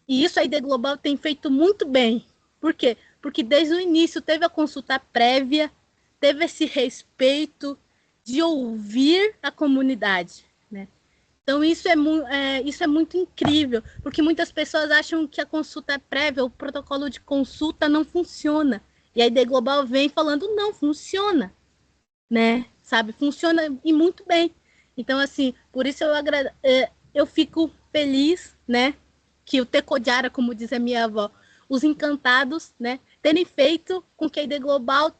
E isso a ID Global tem feito muito bem. Por quê? Porque desde o início teve a consulta prévia, teve esse respeito de ouvir a comunidade, né? Então, isso é muito incrível, porque muitas pessoas acham que a consulta prévia, o protocolo de consulta não funciona. E a ID Global vem falando, não, funciona, né? Sabe? Funciona e muito bem. Então, assim, por isso eu fico feliz, né? Que o Tecodiara, como diz a minha avó, os encantados, né, terem feito com que a ID Global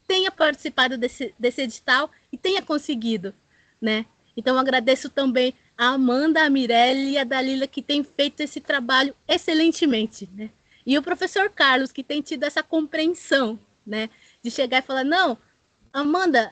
tenha participado desse edital e tenha conseguido, né? Então, eu agradeço também a Amanda, a Mirelle e a Dalila, que têm feito esse trabalho excelentemente, né? E o professor Carlos, que tem tido essa compreensão, né? De chegar e falar, não, Amanda,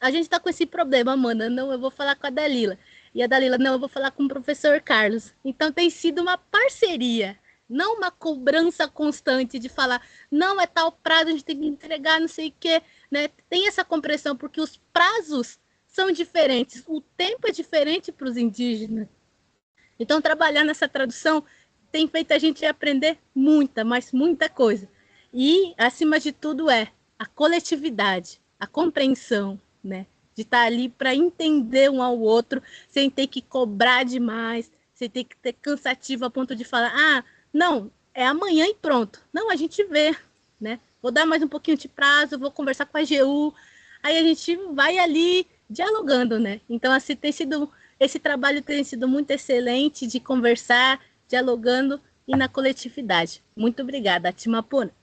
a gente está com esse problema, Amanda, não, eu vou falar com a Dalila. E a Dalila, não, eu vou falar com o professor Carlos. Então, tem sido uma parceria, não uma cobrança constante de falar, não, é tal prazo, a gente tem que entregar, não sei o quê, né? Tem essa compreensão, porque os prazos são diferentes, o tempo é diferente para os indígenas. Então, trabalhar nessa tradução tem feito a gente aprender muita, mas muita coisa. E, acima de tudo, a coletividade, a compreensão, né? De estar ali para entender um ao outro, sem ter que cobrar demais, sem ter que ter cansativo a ponto de falar, não, é amanhã e pronto. Não, a gente vê, né? Vou dar mais um pouquinho de prazo, vou conversar com a AGU, aí a gente vai ali dialogando, né? Então, assim, esse trabalho tem sido muito excelente de conversar, dialogando e na coletividade. Muito obrigada, Timapuna.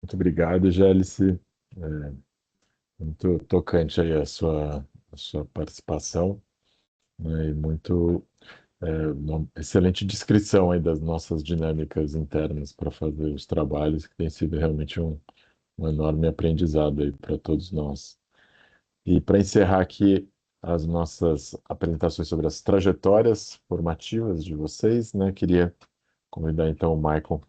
Muito obrigado, Gélice. Muito tocante aí a sua participação, né, e uma excelente descrição aí das nossas dinâmicas internas para fazer os trabalhos, que tem sido realmente um enorme aprendizado aí para todos nós. E para encerrar aqui as nossas apresentações sobre as trajetórias formativas de vocês, né, queria convidar então o Maicon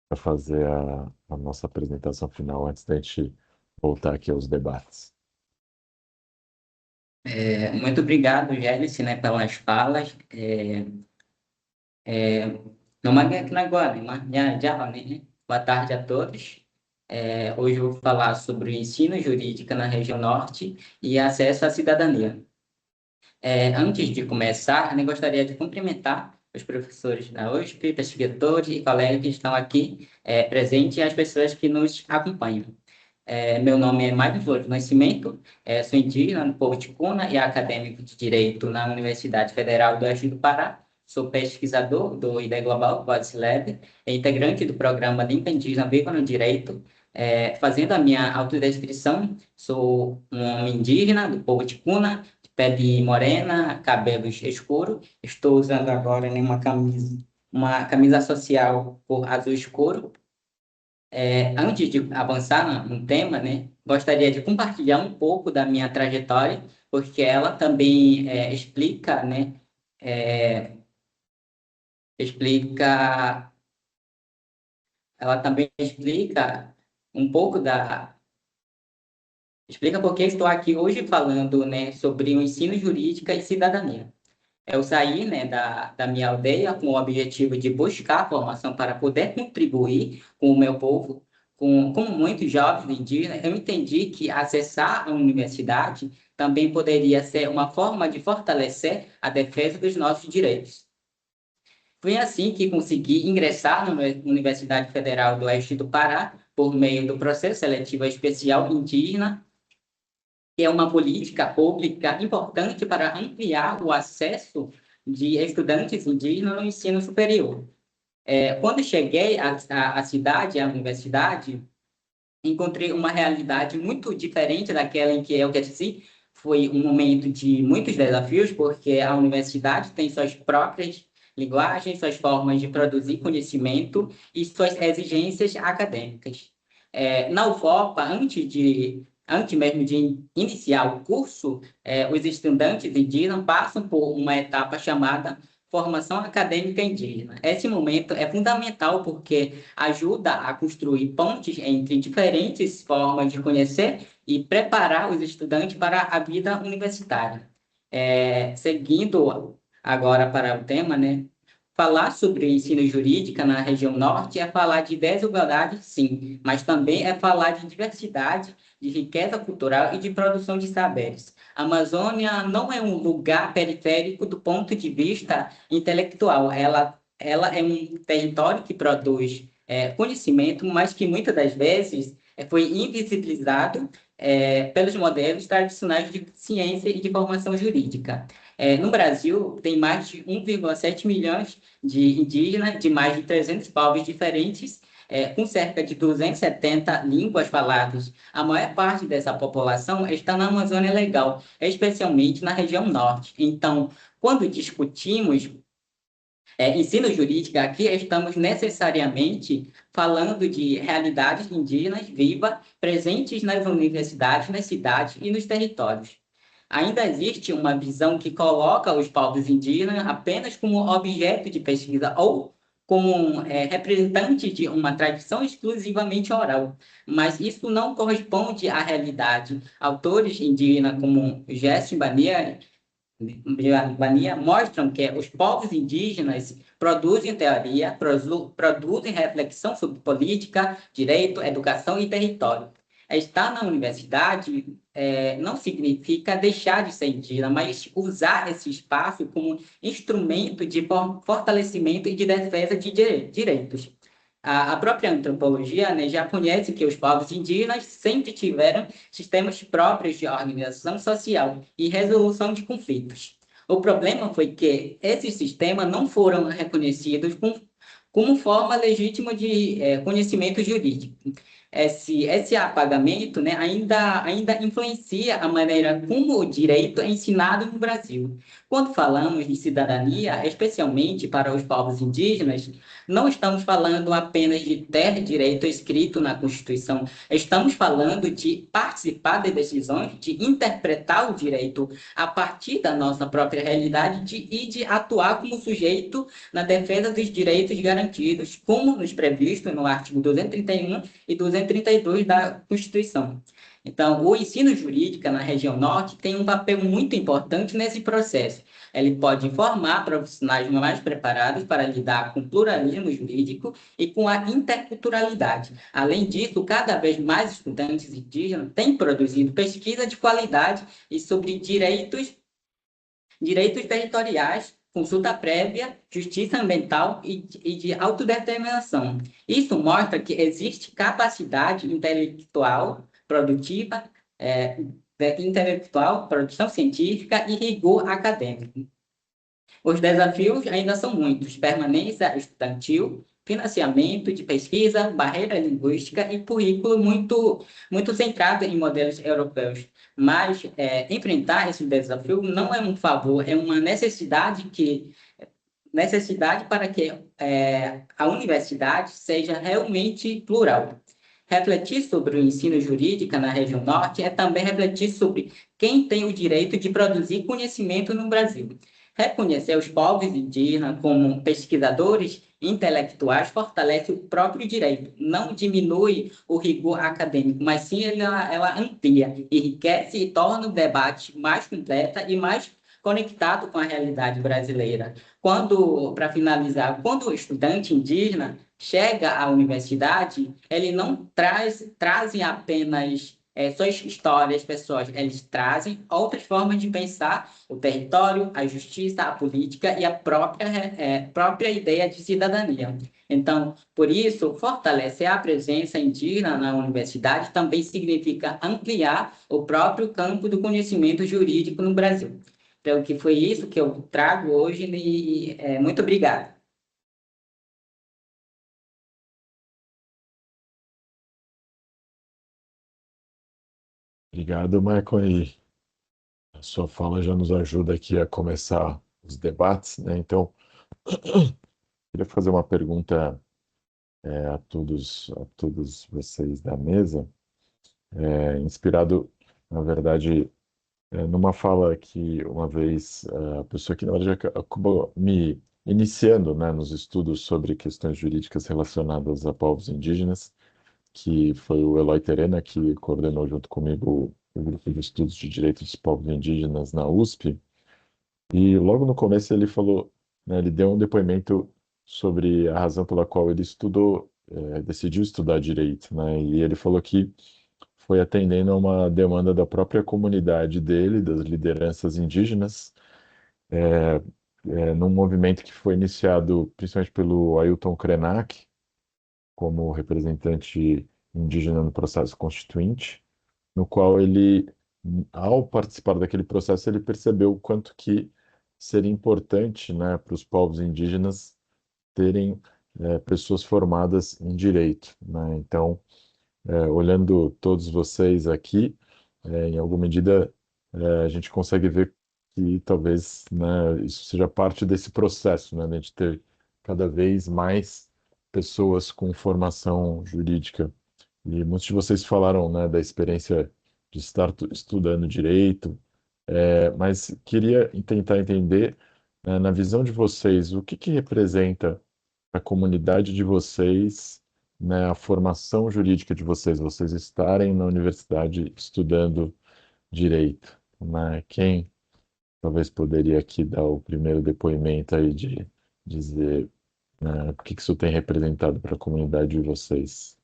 para fazer a nossa apresentação final antes da gente voltar aqui aos debates. Muito obrigado, Gélice, né, pelas falas. Boa tarde a todos. Hoje eu vou falar sobre o ensino jurídico na região norte e acesso à cidadania. Antes de começar, eu gostaria de cumprimentar os professores da USP, pesquisadores e colegas que estão aqui presentes e as pessoas que nos acompanham. Meu nome é Maicon Flores do Nascimento, sou indígena do povo ticuna e acadêmico de Direito na Universidade Federal do Oeste do Pará. Sou pesquisador do ID Global Voice Lab, integrante do programa Língua Indígena Viva no Direito. Fazendo a minha autodescrição, sou um homem indígena do povo ticuna, pele morena, cabelos escuros. Estou usando agora, né, uma camisa social cor azul escuro. Antes de avançar no tema, né, gostaria de compartilhar um pouco da minha trajetória, porque ela também explica, né, explica, ela também explica um pouco explica por que estou aqui hoje falando, né, sobre o ensino jurídico e cidadania. Eu saí, né, da minha aldeia com o objetivo de buscar formação para poder contribuir com o meu povo. Como muitos jovens indígenas, eu entendi que acessar a universidade também poderia ser uma forma de fortalecer a defesa dos nossos direitos. Foi assim que consegui ingressar na Universidade Federal do Oeste do Pará por meio do processo seletivo especial indígena, que é uma política pública importante para ampliar o acesso de estudantes indígenas no ensino superior. Quando cheguei à cidade, à universidade, encontrei uma realidade muito diferente daquela em que eu cresci. Foi um momento de muitos desafios, porque a universidade tem suas próprias linguagens, suas formas de produzir conhecimento e suas exigências acadêmicas. Na UFOPA, antes mesmo de iniciar o curso, os estudantes indígenas passam por uma etapa chamada formação acadêmica indígena. Esse momento é fundamental porque ajuda a construir pontes entre diferentes formas de conhecer e preparar os estudantes para a vida universitária. Seguindo agora para o tema, né? Falar sobre ensino jurídico na região norte é falar de desigualdade, sim, mas também é falar de diversidade, de riqueza cultural e de produção de saberes. A Amazônia não é um lugar periférico do ponto de vista intelectual. Ela é um território que produz conhecimento, mas que muitas das vezes foi invisibilizado pelos modelos tradicionais de ciência e de formação jurídica. No Brasil, tem mais de 1,7 milhões de indígenas de mais de 300 povos diferentes, com cerca de 270 línguas faladas. A maior parte dessa população está na Amazônia Legal, especialmente na região norte. Então, quando discutimos ensino jurídico, aqui estamos necessariamente falando de realidades indígenas vivas, presentes nas universidades, nas cidades e nos territórios. Ainda existe uma visão que coloca os povos indígenas apenas como objeto de pesquisa ou como representantes de uma tradição exclusivamente oral, mas isso não corresponde à realidade. Autores indígenas como Gerson Bania mostram que os povos indígenas produzem teoria, produzem reflexão sobre política, direito, educação e território. Estar na universidade não significa deixar de ser indígena, mas usar esse espaço como instrumento de fortalecimento e de defesa de direitos. A própria antropologia, né, já conhece que os povos indígenas sempre tiveram sistemas próprios de organização social e resolução de conflitos. O problema foi que esses sistemas não foram reconhecidos como forma legítima de conhecimento jurídico. Esse apagamento, né, ainda influencia a maneira como o direito é ensinado no Brasil. Quando falamos de cidadania, especialmente para os povos indígenas, não estamos falando apenas de ter direito escrito na Constituição, estamos falando de participar das decisões, de interpretar o direito a partir da nossa própria realidade e de atuar como sujeito na defesa dos direitos garantidos, como nos previsto no artigo 231 e 232 da Constituição. Então, o ensino jurídico na região norte tem um papel muito importante nesse processo. Ele pode formar profissionais mais preparados para lidar com o pluralismo jurídico e com a interculturalidade. Além disso, cada vez mais estudantes indígenas têm produzido pesquisa de qualidade e sobre direitos territoriais, consulta prévia, justiça ambiental e de autodeterminação. Isso mostra que existe capacidade intelectual, produtiva, produção científica e rigor acadêmico. Os desafios ainda são muitos: permanência estudantil, financiamento de pesquisa, barreira linguística e currículo muito centrado em modelos europeus. Mas enfrentar esse desafio não é um favor, é uma necessidade para que a universidade seja realmente plural. Refletir sobre o ensino jurídico na região norte é também refletir sobre quem tem o direito de produzir conhecimento no Brasil. Reconhecer os povos indígenas como pesquisadores intelectuais fortalece o próprio direito, não diminui o rigor acadêmico, mas sim ela amplia, enriquece e torna o debate mais completo e mais conectado com a realidade brasileira. Para finalizar, quando o estudante indígena chega à universidade, ele não trazem apenas suas histórias pessoais, eles trazem outras formas de pensar o território, a justiça, a política e a própria ideia de cidadania. Então, por isso, fortalecer a presença indígena na universidade também significa ampliar o próprio campo do conhecimento jurídico no Brasil. Então, que foi isso que eu trago hoje e muito obrigado. Obrigado, Michael. E a sua fala já nos ajuda aqui a começar os debates, né? Então, queria fazer uma pergunta a todos vocês da mesa, inspirado, na verdade, numa fala que uma vez a pessoa que, na verdade, acabou me iniciando, né, nos estudos sobre questões jurídicas relacionadas a povos indígenas, que foi o Eloy Terena, que coordenou junto comigo o grupo de estudos de direitos dos povos indígenas na USP. E logo no começo ele falou, né, ele deu um depoimento sobre a razão pela qual ele decidiu estudar direito, né? E ele falou que foi atendendo a uma demanda da própria comunidade dele, das lideranças indígenas, num movimento que foi iniciado principalmente pelo Ailton Krenak, como representante indígena no processo constituinte, no qual ele, ao participar daquele processo, ele percebeu o quanto que seria importante, né, para os povos indígenas terem pessoas formadas em direito, né? Então, olhando todos vocês aqui, em alguma medida, a gente consegue ver que talvez, né, isso seja parte desse processo, né, de a gente ter cada vez mais pessoas com formação jurídica. E muitos de vocês falaram, né, da experiência de estar estudando direito, mas queria tentar entender, na visão de vocês, o que que representa a comunidade de vocês, né, a formação jurídica de vocês, vocês estarem na universidade estudando direito, né? Quem talvez poderia aqui dar o primeiro depoimento aí de dizer, né, o que que isso tem representado para a comunidade de vocês?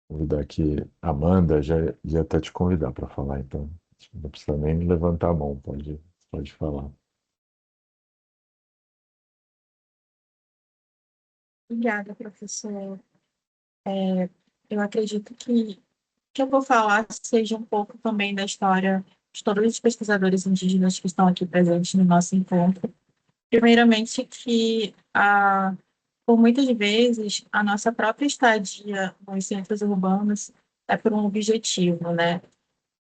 Vou convidar aqui a Amanda, já até te convidar para falar, então não precisa nem levantar a mão, pode falar. Obrigada, professor. Eu acredito que eu vou falar seja um pouco também da história de todos os pesquisadores indígenas que estão aqui presentes no nosso encontro. Primeiramente, por muitas vezes, a nossa própria estadia nos centros urbanos é por um objetivo, né?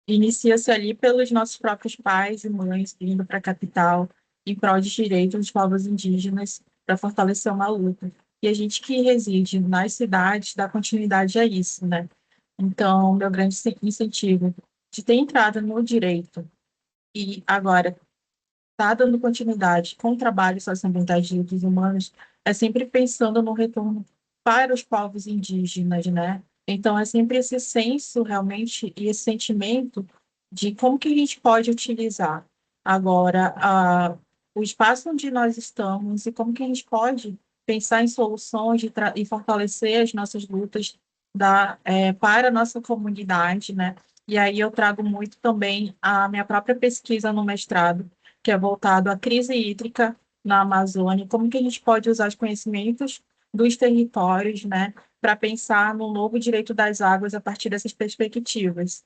Inicia-se ali pelos nossos próprios pais e mães vindo para a capital em prol de direitos dos povos indígenas para fortalecer uma luta. E a gente que reside nas cidades dá continuidade a isso, né? Então, meu grande incentivo de ter entrado no direito e agora está dando continuidade com o trabalho socioambiental de direitos humanos é sempre pensando no retorno para os povos indígenas, né? Então, é sempre esse senso, realmente, e esse sentimento de como que a gente pode utilizar agora o espaço onde nós estamos e como que a gente pode pensar em soluções e fortalecer as nossas lutas para a nossa comunidade, né? E aí eu trago muito também a minha própria pesquisa no mestrado, que é voltado à crise hídrica na Amazônia, como que a gente pode usar os conhecimentos dos territórios, né, para pensar no novo direito das águas a partir dessas perspectivas.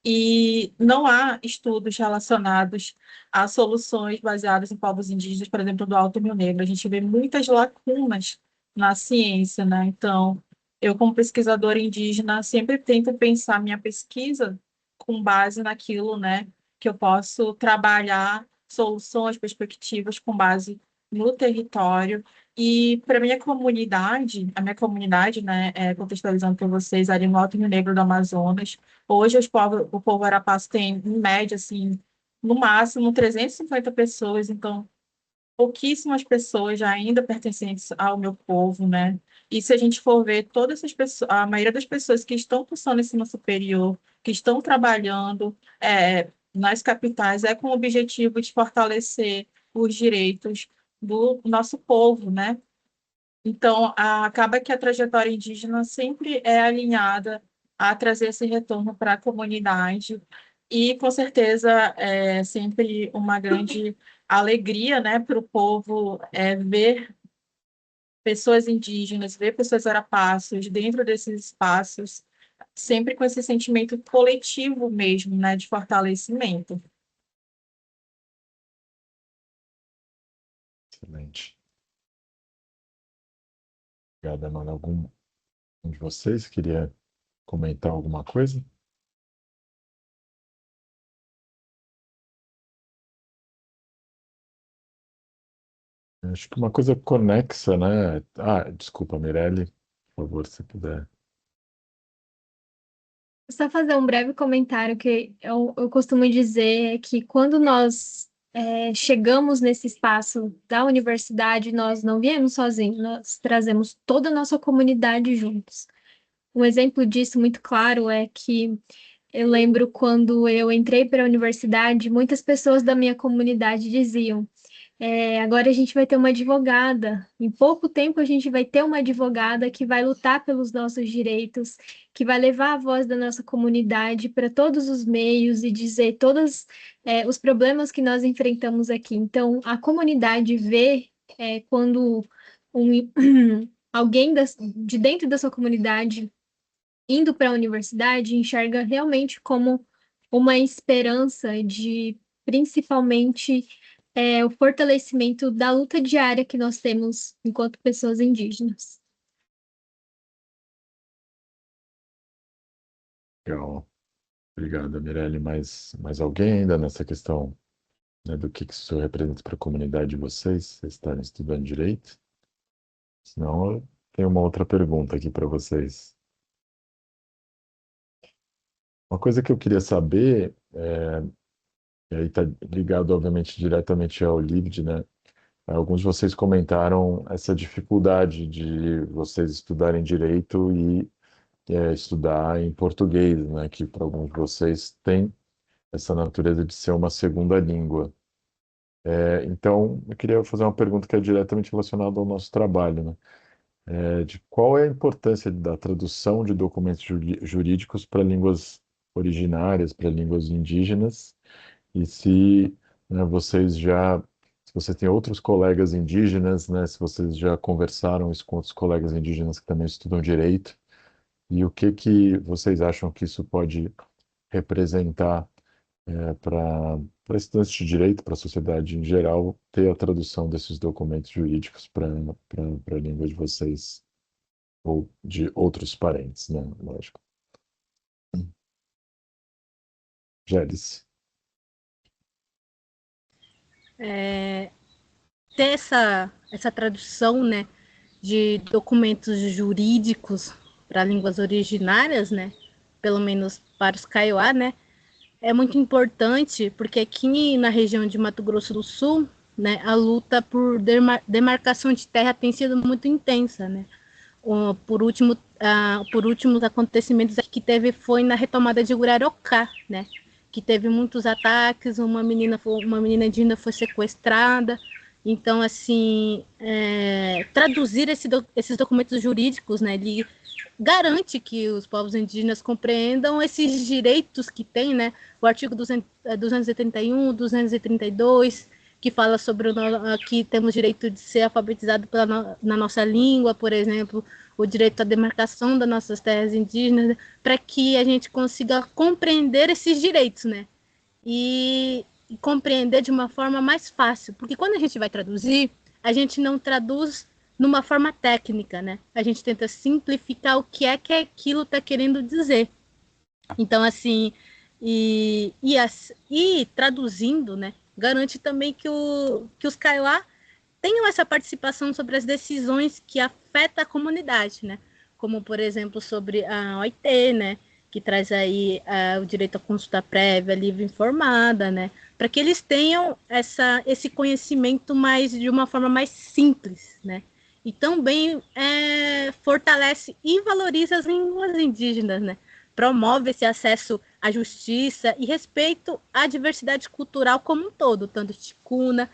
e não há estudos relacionados a soluções baseadas em povos indígenas, por exemplo, do Alto Rio Negro. A gente vê muitas lacunas na ciência, né? Então, eu, como pesquisadora indígena, sempre tento pensar minha pesquisa com base naquilo, né, que eu posso trabalhar soluções, perspectivas com base no território. E para a minha comunidade, né, contextualizando para vocês, ali no Alto Rio Negro do Amazonas, hoje o povo arapaço tem, em média, assim, no máximo 350 pessoas, então pouquíssimas pessoas já ainda pertencentes ao meu povo, né? E se a gente for ver todas essas pessoas, a maioria das pessoas que estão cursando ensino superior, que estão trabalhando nas capitais, é com o objetivo de fortalecer os direitos do nosso povo, né? Então, acaba que a trajetória indígena sempre é alinhada a trazer esse retorno para a comunidade e, com certeza, é sempre uma grande alegria, né, para o povo ver pessoas indígenas, ver pessoas arapaços dentro desses espaços, sempre com esse sentimento coletivo mesmo, né, de fortalecimento. Excelente. Obrigado, Amanda. Algum de vocês queria comentar alguma coisa? Acho que uma coisa conexa, né? Ah, desculpa, Mirelle, por favor, se puder. Só fazer um breve comentário que eu costumo dizer que quando nós chegamos nesse espaço da universidade, nós não viemos sozinhos, nós trazemos toda a nossa comunidade juntos. Um exemplo disso muito claro é que eu lembro quando eu entrei para a universidade, muitas pessoas da minha comunidade diziam: agora a gente vai ter uma advogada. Em pouco tempo a gente vai ter uma advogada que vai lutar pelos nossos direitos, que vai levar a voz da nossa comunidade para todos os meios e dizer todos os problemas que nós enfrentamos aqui. Então, a comunidade vê quando um, alguém de dentro da sua comunidade indo para a universidade, enxerga realmente como uma esperança de, principalmente, o fortalecimento da luta diária que nós temos enquanto pessoas indígenas. Legal. Obrigado, Mirelle. Mais alguém ainda nessa questão, né, do que isso representa para a comunidade de vocês, vocês estarem estudando direito? Senão, eu tenho uma outra pergunta aqui para vocês. Uma coisa que eu queria saber, e aí está ligado, obviamente, diretamente ao LIVD, né? Alguns de vocês comentaram essa dificuldade de vocês estudarem direito e estudar em português, né? Que para alguns de vocês tem essa natureza de ser uma segunda língua. Então, eu queria fazer uma pergunta que é diretamente relacionada ao nosso trabalho, né? De qual é a importância da tradução de documentos jurídicos para línguas originárias, para línguas indígenas, e se, né, se vocês têm outros colegas indígenas, né, se vocês já conversaram isso com outros colegas indígenas que também estudam direito, e o que que vocês acham que isso pode representar para estudantes de direito, para a sociedade em geral, ter a tradução desses documentos jurídicos para a língua de vocês ou de outros parentes, né? Lógico. Gélice. Ter essa tradução, né, de documentos jurídicos para línguas originárias, né, pelo menos para os Kaiowá, né, é muito importante, porque aqui na região de Mato Grosso do Sul, né, a luta por demarcação de terra tem sido muito intensa, né. Por último, os acontecimentos que teve foi na retomada de Gurarocá, né, que teve muitos ataques, uma menina indígena foi sequestrada. Então, assim, traduzir esses documentos jurídicos, né, ele garante que os povos indígenas compreendam esses direitos que têm, né, o artigo 231, 232, que fala sobre que temos direito de ser alfabetizado na nossa língua, por exemplo, o direito à demarcação das nossas terras indígenas, para que a gente consiga compreender esses direitos, né? E compreender de uma forma mais fácil, porque quando a gente vai traduzir, a gente não traduz numa forma técnica, né? A gente tenta simplificar o que aquilo está querendo dizer. Então, assim, e traduzindo, né, garante também que os Kaiowá tenham essa participação sobre as decisões que afetam a comunidade, né? Como, por exemplo, sobre a OIT, né? Que traz aí o direito à consulta prévia, livre e informada, né? Para que eles tenham esse conhecimento de uma forma mais simples, né? E também fortalece e valoriza as línguas indígenas, né? Promove esse acesso à justiça e respeito à diversidade cultural como um todo, tanto ticuna,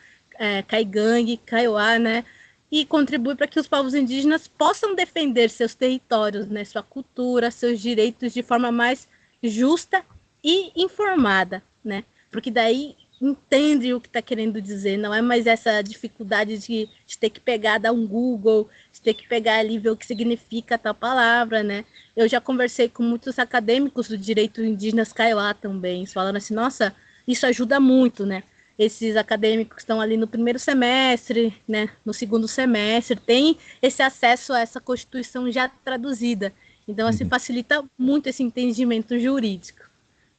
caigangue, kaiowá, né? E contribui para que os povos indígenas possam defender seus territórios, né? Sua cultura, seus direitos de forma mais justa e informada, né? Porque daí entende o que está querendo dizer, não é mais essa dificuldade de ter que pegar, dar um Google, de ter que pegar ali e ver o que significa tal palavra, né? Eu já conversei com muitos acadêmicos do direito indígenas kaiowá também, falando assim, nossa, isso ajuda muito, né? Esses acadêmicos que estão ali no primeiro semestre, né, no segundo semestre, têm esse acesso a essa Constituição já traduzida. Então, assim, facilita muito esse entendimento jurídico.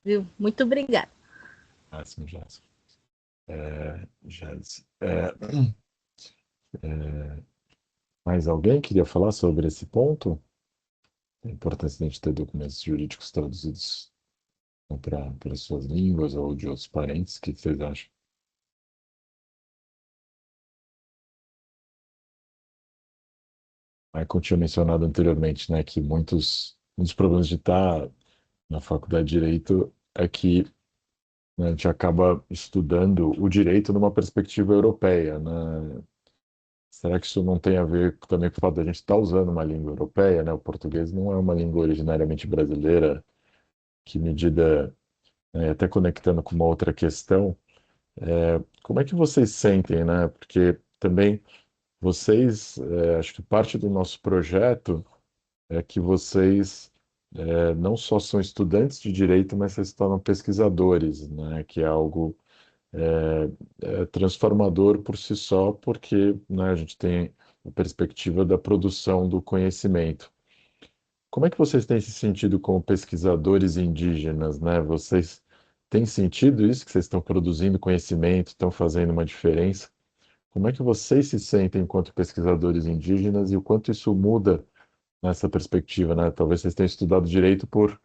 Viu? Muito obrigada. Máximo, Jéssica. Mais alguém queria falar sobre esse ponto? A importância de a gente ter documentos jurídicos traduzidos para suas línguas ou de outros parentes. O que vocês acham? Michael tinha mencionado anteriormente, né, que um dos problemas de estar na faculdade de Direito é que, né, a gente acaba estudando o direito numa perspectiva europeia, né? Será que isso não tem a ver também com o fato de a gente estar usando uma língua europeia, né? O português não é uma língua originariamente brasileira, que medida, até conectando com uma outra questão, como é que vocês sentem, né? Porque também vocês, acho que parte do nosso projeto é que vocês não só são estudantes de direito, mas vocês se tornam pesquisadores, né? Que é algo transformador por si só, porque, né, a gente tem a perspectiva da produção do conhecimento. Como é que vocês têm se sentido como pesquisadores indígenas, né? Vocês têm sentido isso, que vocês estão produzindo conhecimento, estão fazendo uma diferença? Como é que vocês se sentem enquanto pesquisadores indígenas e o quanto isso muda nessa perspectiva, né? Talvez vocês tenham estudado direito por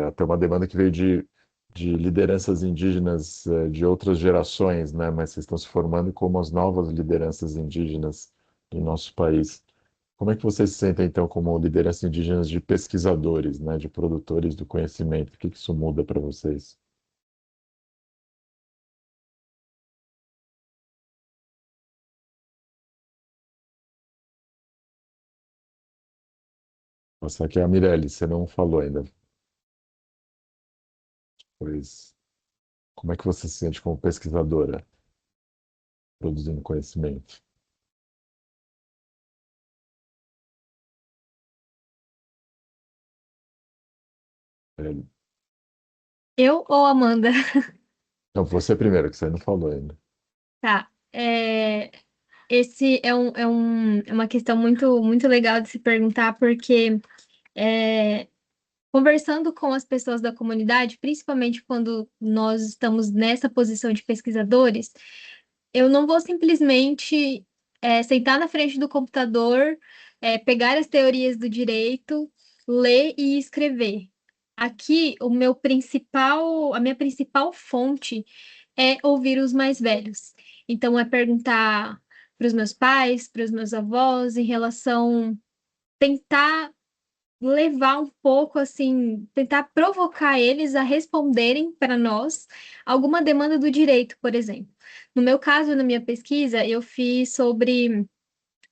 até uma demanda que veio de lideranças indígenas de outras gerações, né? Mas vocês estão se formando como as novas lideranças indígenas do nosso país. Como é que vocês se sentem, então, como lideranças indígenas de pesquisadores, né? De produtores do conhecimento? O que isso muda para vocês? Nossa, aqui é a Mirelle, você não falou ainda. Pois, como é que você se sente como pesquisadora, produzindo conhecimento? Mirelle. Eu ou Amanda? Não, você primeiro, que você não falou ainda. Tá. Esse é uma questão muito legal de se perguntar, porque é, conversando com as pessoas da comunidade, principalmente quando nós estamos nessa posição de pesquisadores, eu não vou simplesmente sentar na frente do computador, pegar as teorias do direito, ler e escrever. Aqui, a minha principal fonte é ouvir os mais velhos. Então, é perguntar para os meus pais, para os meus avós, em relação, tentar levar um pouco, assim, tentar provocar eles a responderem para nós alguma demanda do direito, por exemplo. No meu caso, na minha pesquisa, eu fiz sobre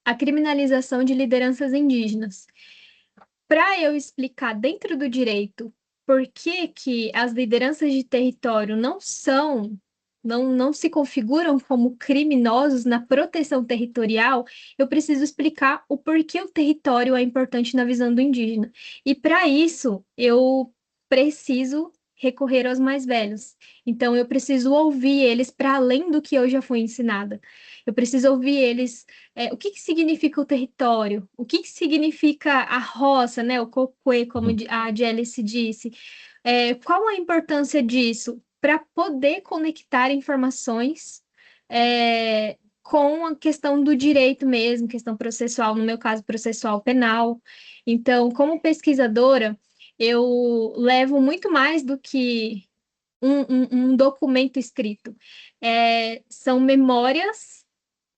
a criminalização de lideranças indígenas. Para eu explicar dentro do direito por que que as lideranças de território não são não se configuram como criminosos na proteção territorial, eu preciso explicar o porquê o território é importante na visão do indígena. E para isso, eu preciso recorrer aos mais velhos. Então, eu preciso ouvir eles para além do que eu já fui ensinada. Eu preciso ouvir eles, o que que significa o território, o que que significa a roça, né, o cocuê, como Uhum. a Jélice disse. Qual a importância disso? Para poder conectar informações com a questão do direito mesmo, questão processual, no meu caso, processual penal. Então, como pesquisadora, eu levo muito mais do que um documento escrito. São memórias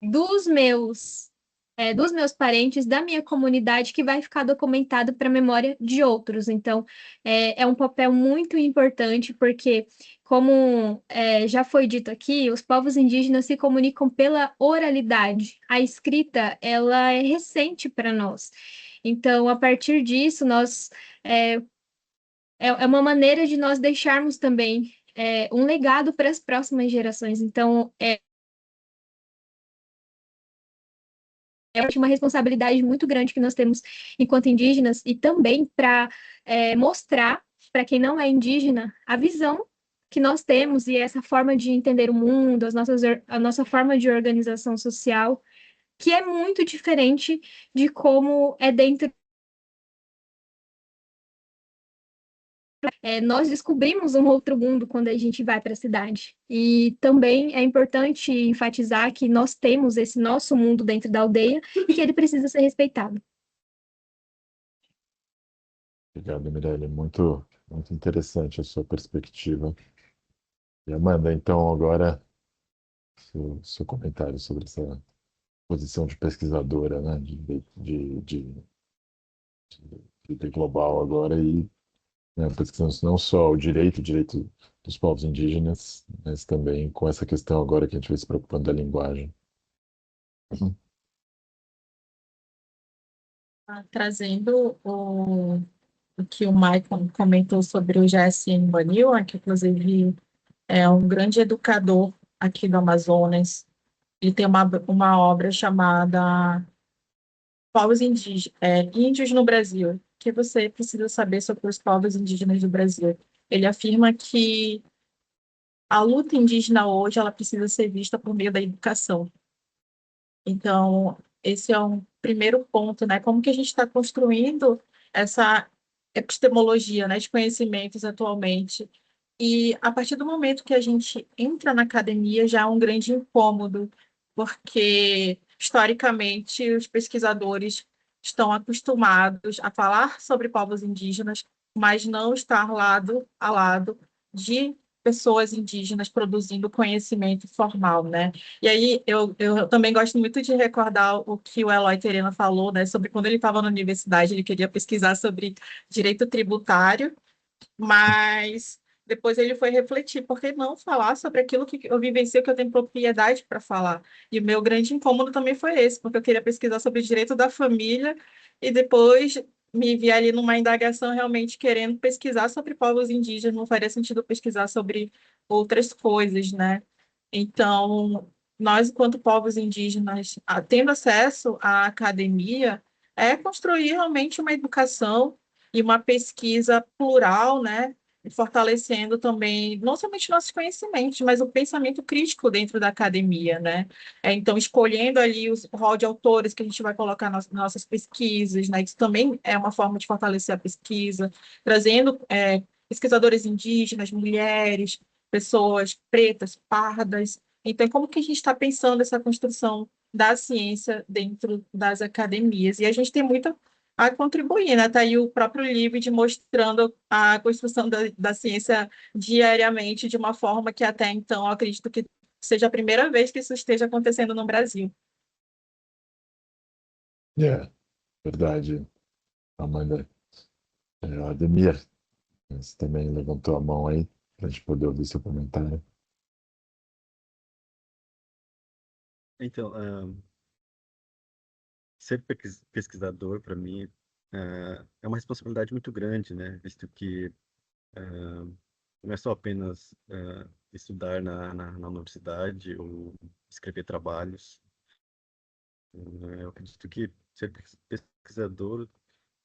dos meus parentes, da minha comunidade, que vai ficar documentado para a memória de outros. Então, é um papel muito importante, porque, como já foi dito aqui, os povos indígenas se comunicam pela oralidade. A escrita, ela é recente para nós. Então, a partir disso, é uma maneira de nós deixarmos também um legado para as próximas gerações. Então, uma responsabilidade muito grande que nós temos enquanto indígenas e também para mostrar para quem não é indígena a visão que nós temos e essa forma de entender o mundo, a nossa forma de organização social, que é muito diferente de como é dentro. Nós descobrimos um outro mundo quando a gente vai para a cidade. E também é importante enfatizar que nós temos esse nosso mundo dentro da aldeia e que ele precisa ser respeitado. Obrigado, Mirelle. Muito, muito interessante a sua perspectiva. E Amanda, então, agora, seu comentário sobre essa posição de pesquisadora, né, de global agora e pesquisando não só o direito dos povos indígenas, mas também com essa questão agora que a gente vai se preocupando da linguagem. Trazendo o que o Michael comentou sobre o GSM Banil, que inclusive é um grande educador aqui do Amazonas. Ele tem uma obra chamada Povos Indígenas, Índios no Brasil. O que você precisa saber sobre os povos indígenas do Brasil? Ele afirma que a luta indígena hoje ela precisa ser vista por meio da educação. Então, esse é um primeiro ponto, né? Como que a gente está construindo essa epistemologia, né, de conhecimentos atualmente? E a partir do momento que a gente entra na academia, já é um grande incômodo, porque historicamente os pesquisadores estão acostumados a falar sobre povos indígenas, mas não estar lado a lado de pessoas indígenas produzindo conhecimento formal, né? E aí eu também gosto muito de recordar o que o Eloy Terena falou, né, sobre quando ele estava na universidade, ele queria pesquisar sobre direito tributário, mas depois ele foi refletir, por que não falar sobre aquilo que eu vivenciei, que eu tenho propriedade para falar? E o meu grande incômodo também foi esse, porque eu queria pesquisar sobre o direito da família e depois me vi ali numa indagação realmente querendo pesquisar sobre povos indígenas, não faria sentido pesquisar sobre outras coisas, né? Então, nós, enquanto povos indígenas, tendo acesso à academia, é construir realmente uma educação e uma pesquisa plural, né? E fortalecendo também, não somente nossos conhecimentos, mas o pensamento crítico dentro da academia, né? Então, escolhendo ali o rol de autores que a gente vai colocar nas nossas pesquisas, né? Isso também é uma forma de fortalecer a pesquisa, trazendo pesquisadores indígenas, mulheres, pessoas pretas, pardas. Então, como que a gente está pensando essa construção da ciência dentro das academias? E a gente tem muito a contribuir, né? Está aí o próprio Livre mostrando a construção da ciência diariamente de uma forma que até então eu acredito que seja a primeira vez que isso esteja acontecendo no Brasil. É, verdade, Amanda. Ademir, você também levantou a mão aí para a gente poder ouvir seu comentário. Então, ser pesquisador, para mim, é uma responsabilidade muito grande, né? Visto que não é só apenas estudar na universidade ou escrever trabalhos. Eu acredito que ser pesquisador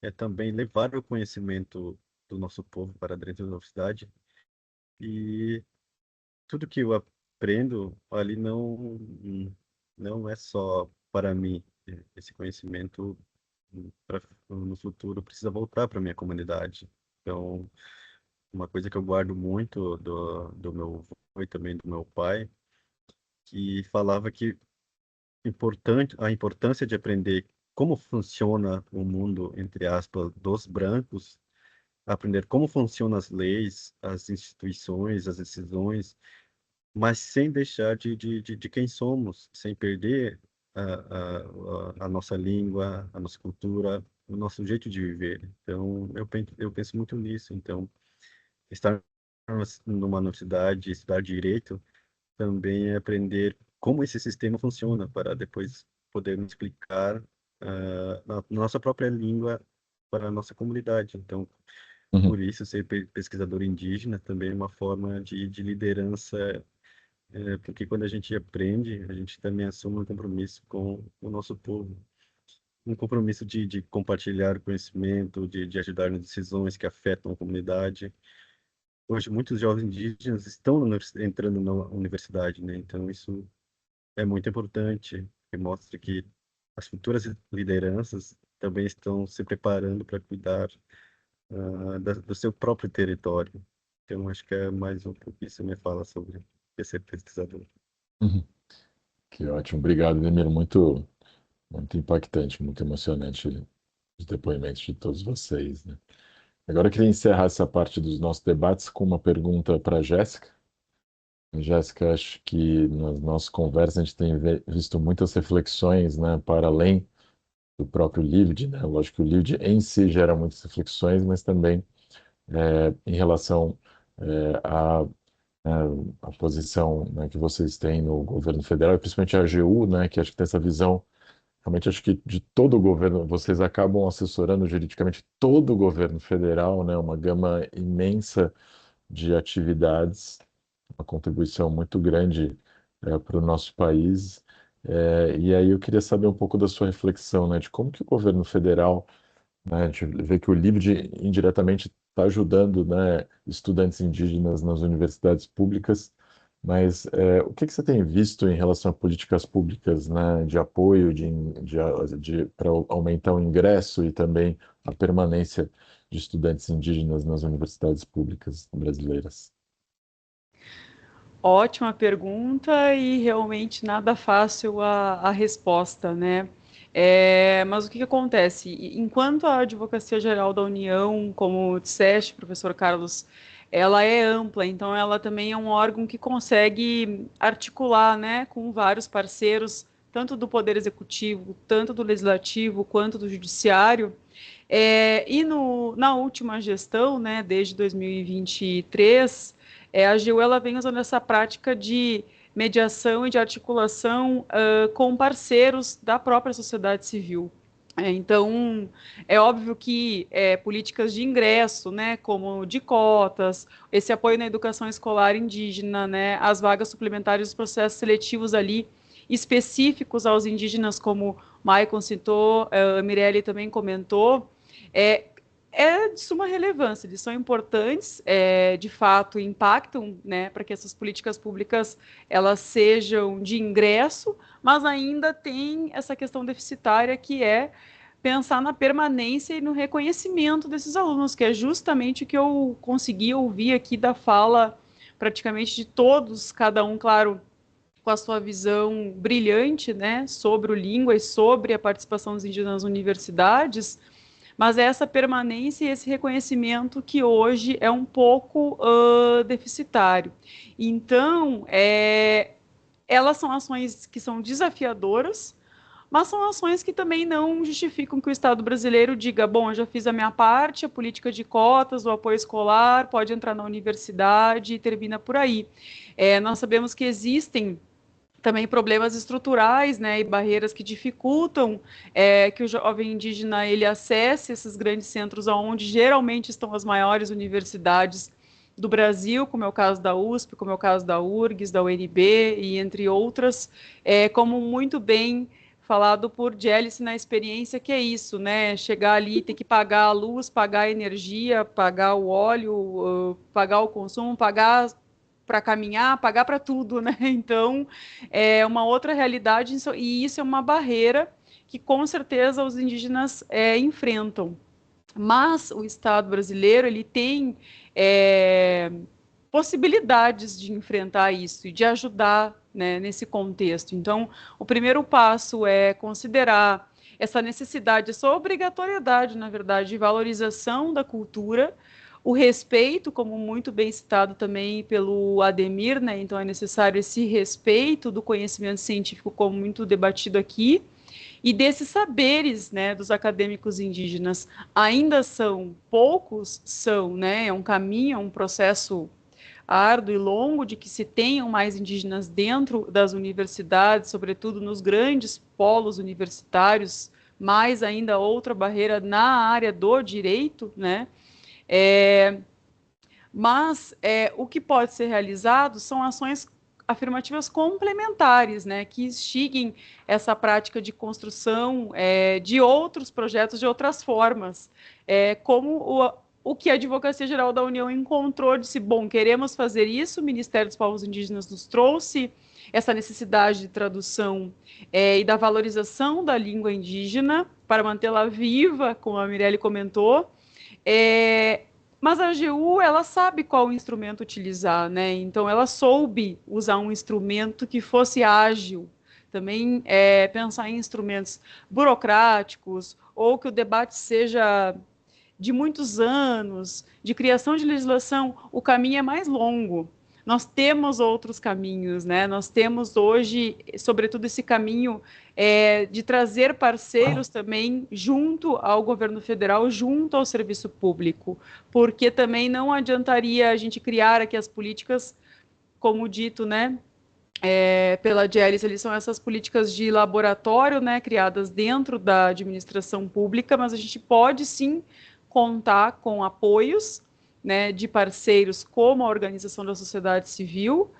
é também levar o conhecimento do nosso povo para dentro da universidade, e tudo que eu aprendo ali não é só para mim. Esse conhecimento no futuro precisa voltar para minha comunidade. Então, uma coisa que eu guardo muito do meu avô e também do meu pai, que falava que a importância de aprender como funciona o mundo, entre aspas, dos brancos, aprender como funcionam as leis, as instituições, as decisões, mas sem deixar de quem somos, sem perder a nossa língua, a nossa cultura, o nosso jeito de viver. Então, eu penso muito nisso. Então, estar numa universidade, estudar direito, também é aprender como esse sistema funciona, para depois poder explicar na nossa própria língua para a nossa comunidade. Então, Uhum. por isso, ser pesquisador indígena também é uma forma de liderança, porque quando a gente aprende, a gente também assume um compromisso com o nosso povo. Um compromisso de compartilhar conhecimento, de ajudar nas decisões que afetam a comunidade. Hoje, muitos jovens indígenas estão entrando na universidade, né? Então, isso é muito importante, que mostra que as futuras lideranças também estão se preparando para cuidar do seu próprio território. Então, acho que é mais um pouco isso que me fala sobre ser pesquisador. Uhum. Que ótimo. Obrigado, Demir. Muito impactante, muito emocionante os depoimentos de todos vocês, né? Agora eu queria encerrar essa parte dos nossos debates com uma pergunta para a Jéssica. Jéssica, acho que nas nossas conversas a gente tem visto muitas reflexões, né, para além do próprio Lived, né? Lógico que o Lived em si gera muitas reflexões, mas também em relação à a posição, né, que vocês têm no governo federal, e principalmente a AGU, né, que acho que tem essa visão, realmente acho que de todo o governo, vocês acabam assessorando juridicamente todo o governo federal, né, uma gama imensa de atividades, uma contribuição muito grande para o nosso país. E aí eu queria saber um pouco da sua reflexão, né, de como que o governo federal, né, a gente vê que o LIVD indiretamente está ajudando, né, estudantes indígenas nas universidades públicas, mas o que que você tem visto em relação a políticas públicas, né, de apoio, para aumentar o ingresso e também a permanência de estudantes indígenas nas universidades públicas brasileiras? Ótima pergunta e realmente nada fácil a resposta, né? Mas o que acontece? Enquanto a Advocacia Geral da União, como disseste, professor Carlos, ela é ampla, então ela também é um órgão que consegue articular, né, com vários parceiros, tanto do Poder Executivo, tanto do Legislativo, quanto do Judiciário. Na última gestão, né, desde 2023, a AGU ela vem usando essa prática de mediação e de articulação com parceiros da própria sociedade civil. Então, é óbvio que políticas de ingresso, né, como de cotas, esse apoio na educação escolar indígena, né, as vagas suplementares dos processos seletivos ali específicos aos indígenas, como Maicon citou, a Mirelle também comentou, de suma relevância, eles são importantes, de fato impactam, né, para que essas políticas públicas elas sejam de ingresso, mas ainda tem essa questão deficitária que é pensar na permanência e no reconhecimento desses alunos, que é justamente o que eu consegui ouvir aqui da fala praticamente de todos, cada um, claro, com a sua visão brilhante, né, sobre o língua e sobre a participação dos indígenas nas universidades, mas é essa permanência e esse reconhecimento que hoje é um pouco deficitário. Então, elas são ações que são desafiadoras, mas são ações que também não justificam que o Estado brasileiro diga, bom, eu já fiz a minha parte, a política de cotas, o apoio escolar, pode entrar na universidade e termina por aí. Nós sabemos que existem também problemas estruturais, né, e barreiras que dificultam que o jovem indígena ele acesse esses grandes centros onde geralmente estão as maiores universidades do Brasil, como é o caso da USP, como é o caso da URGS, da UNB e entre outras, como muito bem falado por Gélice na experiência, que é isso, né? Chegar ali, ter que pagar a luz, pagar a energia, pagar o óleo, pagar o consumo, pagar para caminhar, pagar para tudo, né? Então, é uma outra realidade e isso é uma barreira que com certeza os indígenas enfrentam. Mas o Estado brasileiro ele tem possibilidades de enfrentar isso e de ajudar, né, nesse contexto. Então, o primeiro passo é considerar essa necessidade, essa obrigatoriedade, na verdade, de valorização da cultura, o respeito, como muito bem citado também pelo Ademir, né? Então é necessário esse respeito do conhecimento científico, como muito debatido aqui, e desses saberes, né, dos acadêmicos indígenas. Ainda são poucos, né? É um caminho, é um processo árduo e longo de que se tenham mais indígenas dentro das universidades, sobretudo nos grandes polos universitários, mais ainda outra barreira na área do direito, né? Mas o que pode ser realizado são ações afirmativas complementares, né, que instiguem essa prática de construção de outros projetos, de outras formas, como o que a Advocacia Geral da União encontrou, disse, bom, queremos fazer isso, o Ministério dos Povos Indígenas nos trouxe essa necessidade de tradução e da valorização da língua indígena para mantê-la viva, como a Mirelle comentou, mas a AGU, ela sabe qual instrumento utilizar, né? Então, ela soube usar um instrumento que fosse ágil. Também pensar em instrumentos burocráticos ou que o debate seja de muitos anos, de criação de legislação, o caminho é mais longo. Nós temos outros caminhos, né? Nós temos hoje, sobretudo, esse caminho de trazer parceiros também junto ao governo federal, junto ao serviço público, porque também não adiantaria a gente criar aqui as políticas, como dito, né? Pela Gélice, eles são essas políticas de laboratório, né, criadas dentro da administração pública, mas a gente pode sim contar com apoios, né, de parceiros como a Organização da Sociedade Civil,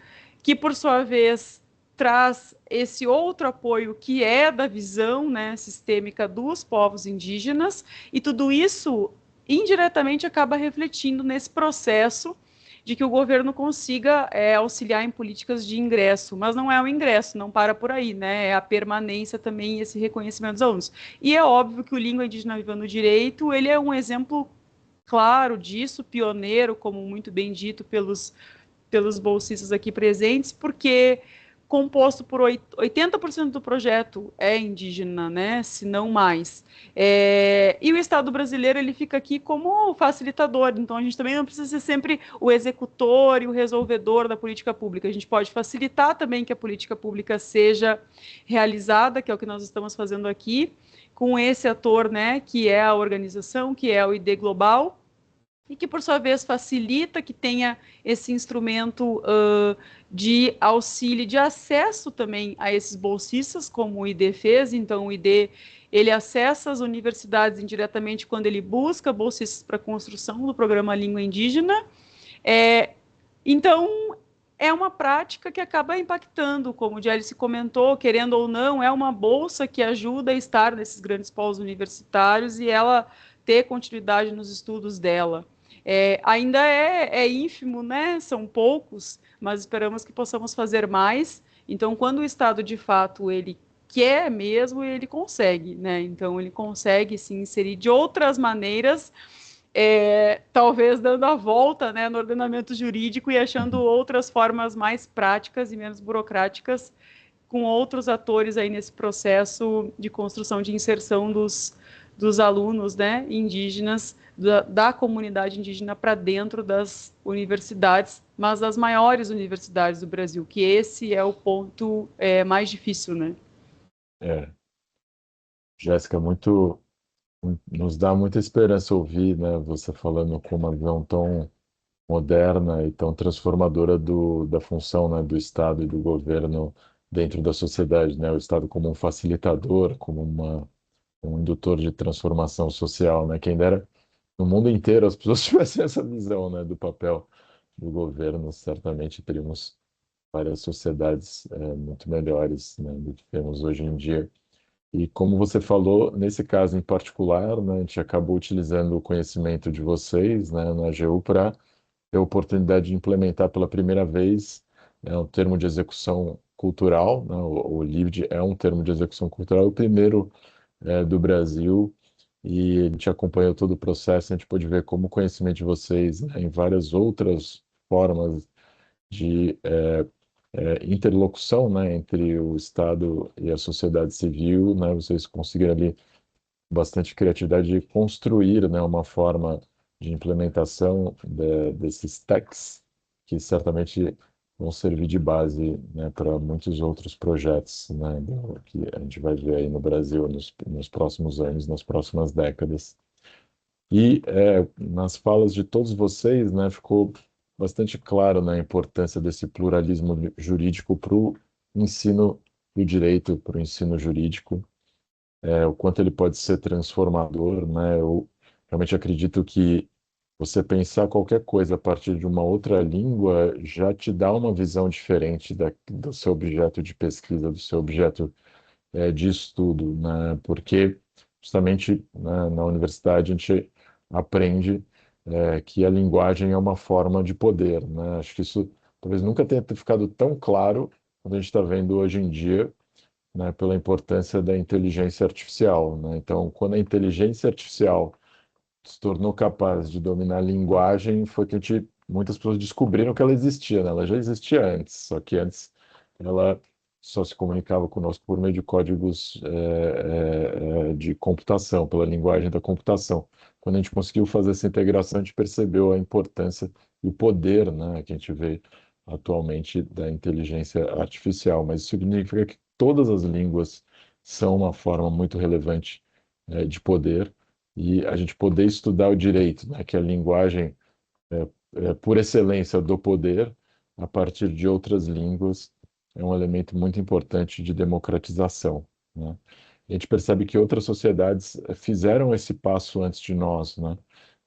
que por sua vez traz esse outro apoio que é da visão, né, sistêmica dos povos indígenas, e tudo isso indiretamente acaba refletindo nesse processo de que o governo consiga auxiliar em políticas de ingresso, mas não é o ingresso, não para por aí, né? É a permanência também e esse reconhecimento dos alunos. E é óbvio que o Língua Indígena Vivendo no Direito, ele é um exemplo claro disso, pioneiro, como muito bem dito pelos bolsistas aqui presentes, porque composto por 80% do projeto é indígena, né, se não mais. E o Estado brasileiro ele fica aqui como facilitador, então a gente também não precisa ser sempre o executor e o resolvedor da política pública, a gente pode facilitar também que a política pública seja realizada, que é o que nós estamos fazendo aqui, com esse ator, né, que é a organização, que é o ID Global, e que, por sua vez, facilita que tenha esse instrumento de auxílio, de acesso também a esses bolsistas, como o ID fez. Então, o ID ele acessa as universidades indiretamente quando ele busca bolsistas para a construção do programa Língua Indígena. Então, é uma prática que acaba impactando, como o Gélice comentou, querendo ou não, é uma bolsa que ajuda a estar nesses grandes polos universitários e ela ter continuidade nos estudos dela. Ainda é ínfimo, né? São poucos, mas esperamos que possamos fazer mais. Então, quando o Estado, de fato, ele quer mesmo, ele consegue, né? Então, ele consegue se inserir de outras maneiras, talvez dando a volta, né, no ordenamento jurídico e achando outras formas mais práticas e menos burocráticas, com outros atores aí nesse processo de construção, de inserção dos alunos, né, indígenas, da comunidade indígena para dentro das universidades, mas das maiores universidades do Brasil, que esse é o ponto mais difícil, né? Jéssica, nos dá muita esperança ouvir, né, você falando com uma visão tão moderna e tão transformadora da função, né, do Estado e do governo dentro da sociedade, né, o Estado como um facilitador, como um indutor de transformação social, né, quem dera no mundo inteiro as pessoas tivessem essa visão, né, do papel do governo, certamente teríamos várias sociedades muito melhores, né, do que temos hoje em dia. E como você falou, nesse caso em particular, né, a gente acabou utilizando o conhecimento de vocês, né, na AGU para ter a oportunidade de implementar pela primeira vez, né, um termo de execução cultural, né, o LIVD é um termo de execução cultural, o primeiro do Brasil, e a gente acompanhou todo o processo, a gente pôde ver como o conhecimento de vocês, né, em várias outras formas de interlocução, né, entre o Estado e a sociedade civil, né, vocês conseguiram ali bastante criatividade de construir, né, uma forma de implementação desses techs que certamente vão servir de base, né, para muitos outros projetos, né, que a gente vai ver aí no Brasil nos próximos anos, nas próximas décadas. E nas falas de todos vocês, né, ficou bastante claro, né, a importância desse pluralismo jurídico para o ensino do direito, para o ensino jurídico, o quanto ele pode ser transformador, né? Eu realmente acredito que você pensar qualquer coisa a partir de uma outra língua já te dá uma visão diferente do seu objeto de pesquisa, do seu objeto de estudo, né? Porque justamente, né, na universidade a gente aprende que a linguagem é uma forma de poder, né? Acho que isso talvez nunca tenha ficado tão claro quando a gente está vendo hoje em dia, né, pela importância da inteligência artificial, né? Então, quando a inteligência artificial se tornou capaz de dominar a linguagem, foi que muitas pessoas descobriram que ela existia, né? Ela já existia antes, só que antes ela só se comunicava conosco por meio de códigos de computação, pela linguagem da computação. Quando a gente conseguiu fazer essa integração, a gente percebeu a importância e o poder, né, que a gente vê atualmente da inteligência artificial. Mas isso significa que todas as línguas são uma forma muito relevante de poder, e a gente poder estudar o direito, né, que é a linguagem por excelência do poder, a partir de outras línguas, é um elemento muito importante de democratização, né? A gente percebe que outras sociedades fizeram esse passo antes de nós, né?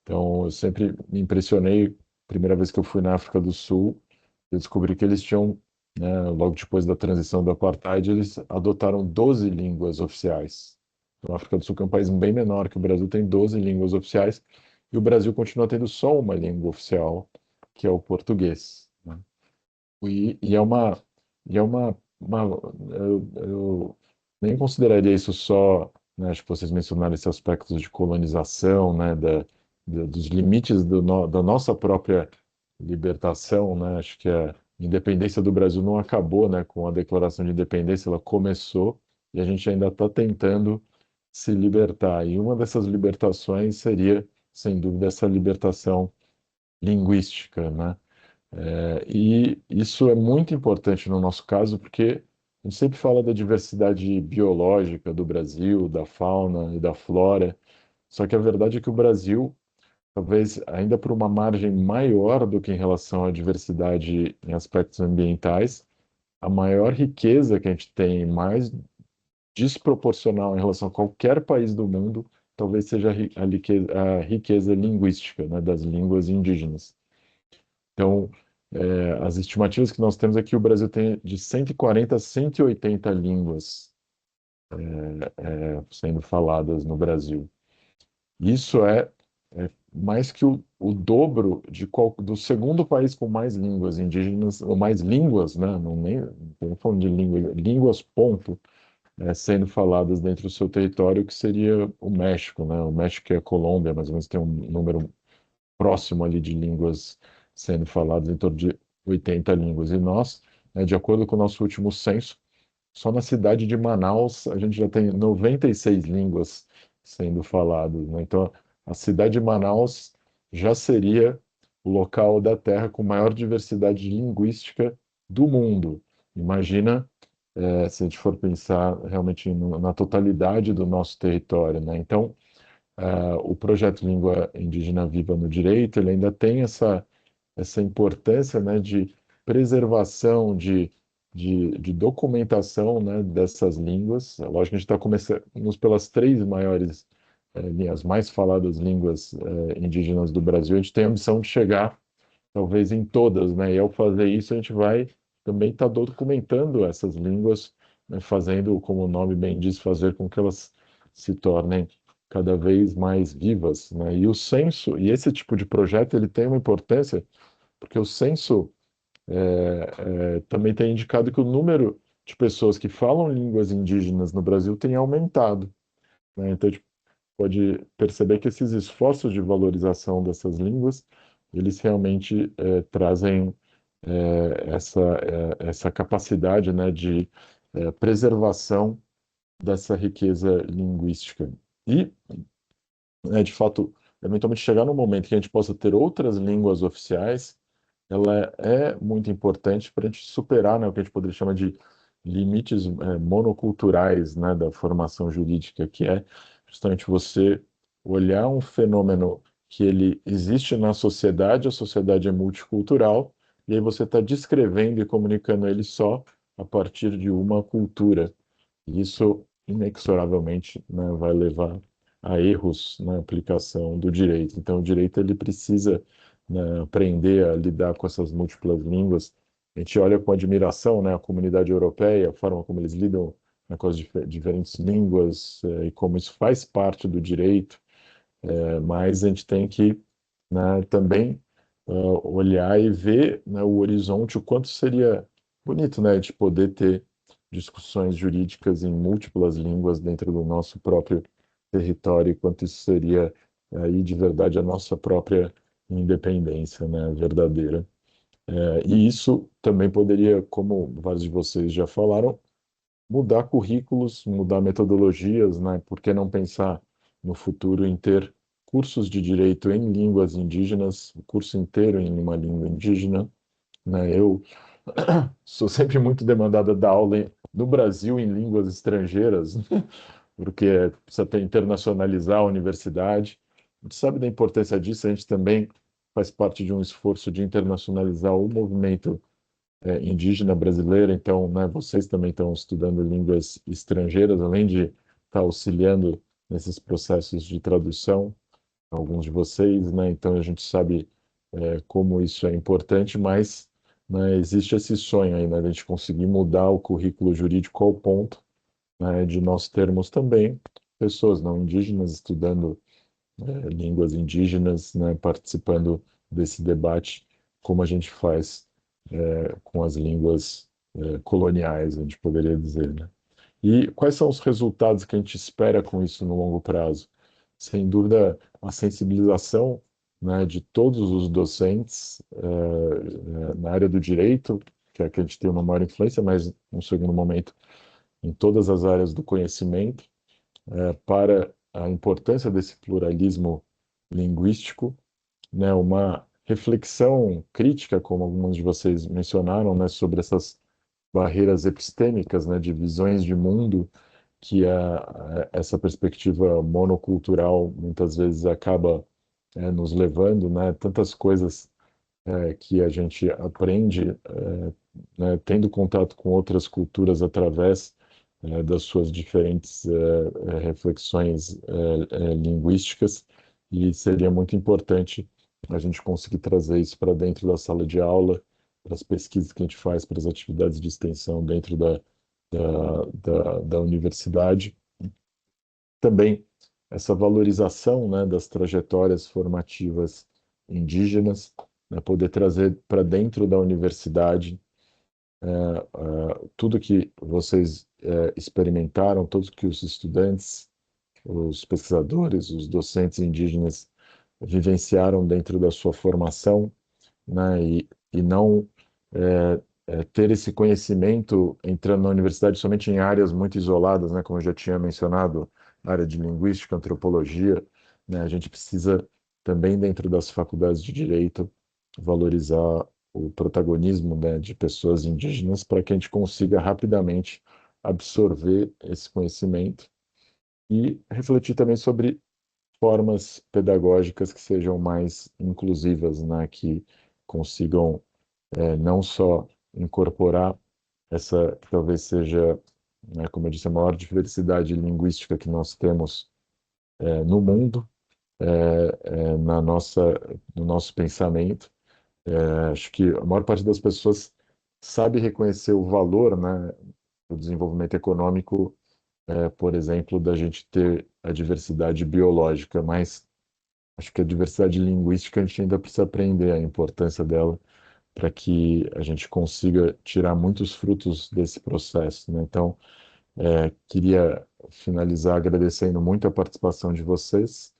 Então, eu sempre me impressionei, primeira vez que eu fui na África do Sul, eu descobri que eles tinham, né, logo depois da transição do apartheid, eles adotaram 12 línguas oficiais. Então, a África do Sul, que é um país bem menor que o Brasil, tem 12 línguas oficiais, e o Brasil continua tendo só uma língua oficial, que é o português, né? E eu nem consideraria isso só, né, acho que vocês mencionaram esse aspecto de colonização, né, dos limites da nossa própria libertação, né? Acho que a independência do Brasil não acabou, né, com a Declaração de Independência, ela começou e a gente ainda está tentando se libertar. E uma dessas libertações seria, sem dúvida, essa libertação linguística, né? E isso é muito importante no nosso caso, porque a gente sempre fala da diversidade biológica do Brasil, da fauna e da flora, só que a verdade é que o Brasil, talvez ainda por uma margem maior do que em relação à diversidade em aspectos ambientais, a maior riqueza que a gente tem, mais desproporcional em relação a qualquer país do mundo, talvez seja a riqueza linguística, né, das línguas indígenas. Então, as estimativas que nós temos é que o Brasil tem de 140 a 180 línguas sendo faladas no Brasil. Isso é mais que o dobro do segundo país com mais línguas indígenas, ou mais línguas, né? Não falando de línguas, ponto, sendo faladas dentro do seu território, que seria o México, né? O México e a Colômbia, mais ou menos, tem um número próximo ali de línguas sendo faladas, em torno de 80 línguas. E nós, né, de acordo com o nosso último censo, só na cidade de Manaus a gente já tem 96 línguas sendo faladas, né? Então, a cidade de Manaus já seria o local da Terra com maior diversidade linguística do mundo. Imagina, se a gente for pensar realmente na totalidade do nosso território, né? Então, o projeto Língua Indígena Viva no Direito, ele ainda tem essa importância, né, de preservação, de documentação, né, dessas línguas. É lógico que a gente está começando pelas três maiores, as mais faladas línguas indígenas do Brasil. A gente tem a ambição de chegar talvez em todas, né? E ao fazer isso, a gente vai também estar documentando essas línguas, né? Fazendo, como o nome bem diz, fazer com que elas se tornem cada vez mais vivas, né? E o censo, e esse tipo de projeto, ele tem uma importância, porque o censo também tem indicado que o número de pessoas que falam línguas indígenas no Brasil tem aumentado, né? Então, a gente pode perceber que esses esforços de valorização dessas línguas, eles realmente trazem essa capacidade, né, de preservação dessa riqueza linguística. E, de fato, eventualmente chegar no momento que a gente possa ter outras línguas oficiais, ela é muito importante para a gente superar, né, o que a gente poderia chamar de limites monoculturais, né, da formação jurídica, que é justamente você olhar um fenômeno que ele existe na sociedade, a sociedade é multicultural, e aí você está descrevendo e comunicando ele só a partir de uma cultura. E isso, inexoravelmente, né, vai levar a erros na aplicação do direito. Então, o direito ele precisa, né, aprender a lidar com essas múltiplas línguas. A gente olha com admiração, né, a comunidade europeia, a forma como eles lidam, né, com as diferentes línguas, e como isso faz parte do direito, mas a gente tem que, né, também olhar e ver, né, o horizonte, o quanto seria bonito, né, de poder ter discussões jurídicas em múltiplas línguas dentro do nosso próprio território, e quanto isso seria aí de verdade a nossa própria independência, né, verdadeira. E isso também poderia, como vários de vocês já falaram, mudar currículos, mudar metodologias, né? Por que não pensar no futuro em ter cursos de direito em línguas indígenas, o curso inteiro em uma língua indígena, né? Eu sou sempre muito demandada da aula no Brasil em línguas estrangeiras, porque precisa internacionalizar a universidade. A gente sabe da importância disso, a gente também faz parte de um esforço de internacionalizar o movimento indígena brasileira, então, né, vocês também estão estudando línguas estrangeiras, além de estar auxiliando nesses processos de tradução, alguns de vocês, né, então a gente sabe como isso é importante, mas, né, existe esse sonho aí, né, de a gente conseguir mudar o currículo jurídico ao ponto, né, de nós termos também pessoas não indígenas estudando línguas indígenas, né, participando desse debate, como a gente faz com as línguas coloniais, a gente poderia dizer, né? E quais são os resultados que a gente espera com isso no longo prazo? Sem dúvida, a sensibilização, né, de todos os docentes na área do direito, que é que a gente tem uma maior influência, mas, num segundo momento, em todas as áreas do conhecimento, para a importância desse pluralismo linguístico, né, uma reflexão crítica, como alguns de vocês mencionaram, né, sobre essas barreiras epistêmicas, né, de visões de mundo que essa perspectiva monocultural muitas vezes acaba nos levando, né, tantas coisas que a gente aprende, né, tendo contato com outras culturas através das suas diferentes reflexões linguísticas, e seria muito importante a gente conseguir trazer isso para dentro da sala de aula, para as pesquisas que a gente faz, para as atividades de extensão dentro da universidade. Também essa valorização, né, das trajetórias formativas indígenas, né, poder trazer para dentro da universidade tudo que vocês experimentaram, tudo que os estudantes, os pesquisadores, os docentes indígenas vivenciaram dentro da sua formação, né, e não ter esse conhecimento entrando na universidade somente em áreas muito isoladas, né, como eu já tinha mencionado, área de linguística, antropologia, né, a gente precisa também dentro das faculdades de direito valorizar o protagonismo, né, de pessoas indígenas para que a gente consiga rapidamente absorver esse conhecimento e refletir também sobre formas pedagógicas que sejam mais inclusivas, né, que consigam não só incorporar essa, que talvez seja, né, como eu disse, a maior diversidade linguística que nós temos no mundo, na nossa, no nosso pensamento, Acho que a maior parte das pessoas sabe reconhecer o valor, né, do desenvolvimento econômico, por exemplo, da gente ter a diversidade biológica, mas acho que a diversidade linguística a gente ainda precisa aprender a importância dela para que a gente consiga tirar muitos frutos desse processo, né? Então, queria finalizar agradecendo muito a participação de vocês,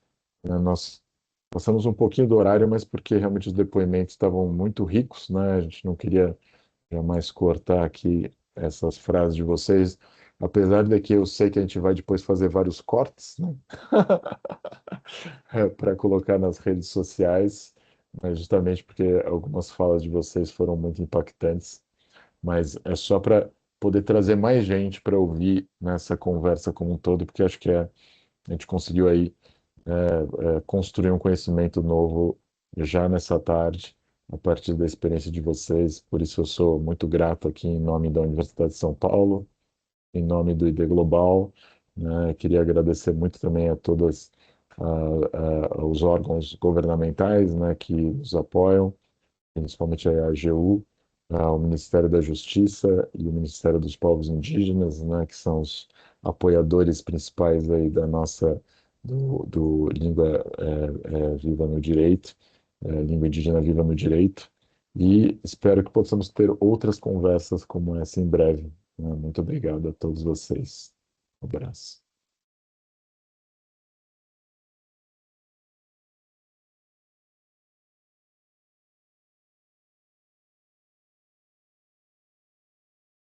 né? Nós passamos um pouquinho do horário, mas porque realmente os depoimentos estavam muito ricos, né? A gente não queria jamais cortar aqui essas frases de vocês, apesar de que eu sei que a gente vai depois fazer vários cortes, né? Para colocar nas redes sociais, mas justamente porque algumas falas de vocês foram muito impactantes, mas é só para poder trazer mais gente para ouvir nessa conversa como um todo, porque acho que a gente conseguiu aí construir um conhecimento novo já nessa tarde, a partir da experiência de vocês. Por isso eu sou muito grato aqui em nome da Universidade de São Paulo, em nome do ID Global, né? Queria agradecer muito também a todos os órgãos governamentais, né, que nos apoiam, principalmente a AGU, o Ministério da Justiça e o Ministério dos Povos Indígenas, né, que são os apoiadores principais aí da nossa do Língua Viva no Direito, Língua Indígena Viva no Direito, e espero que possamos ter outras conversas como essa em breve, né? Muito obrigado a todos vocês. Um abraço.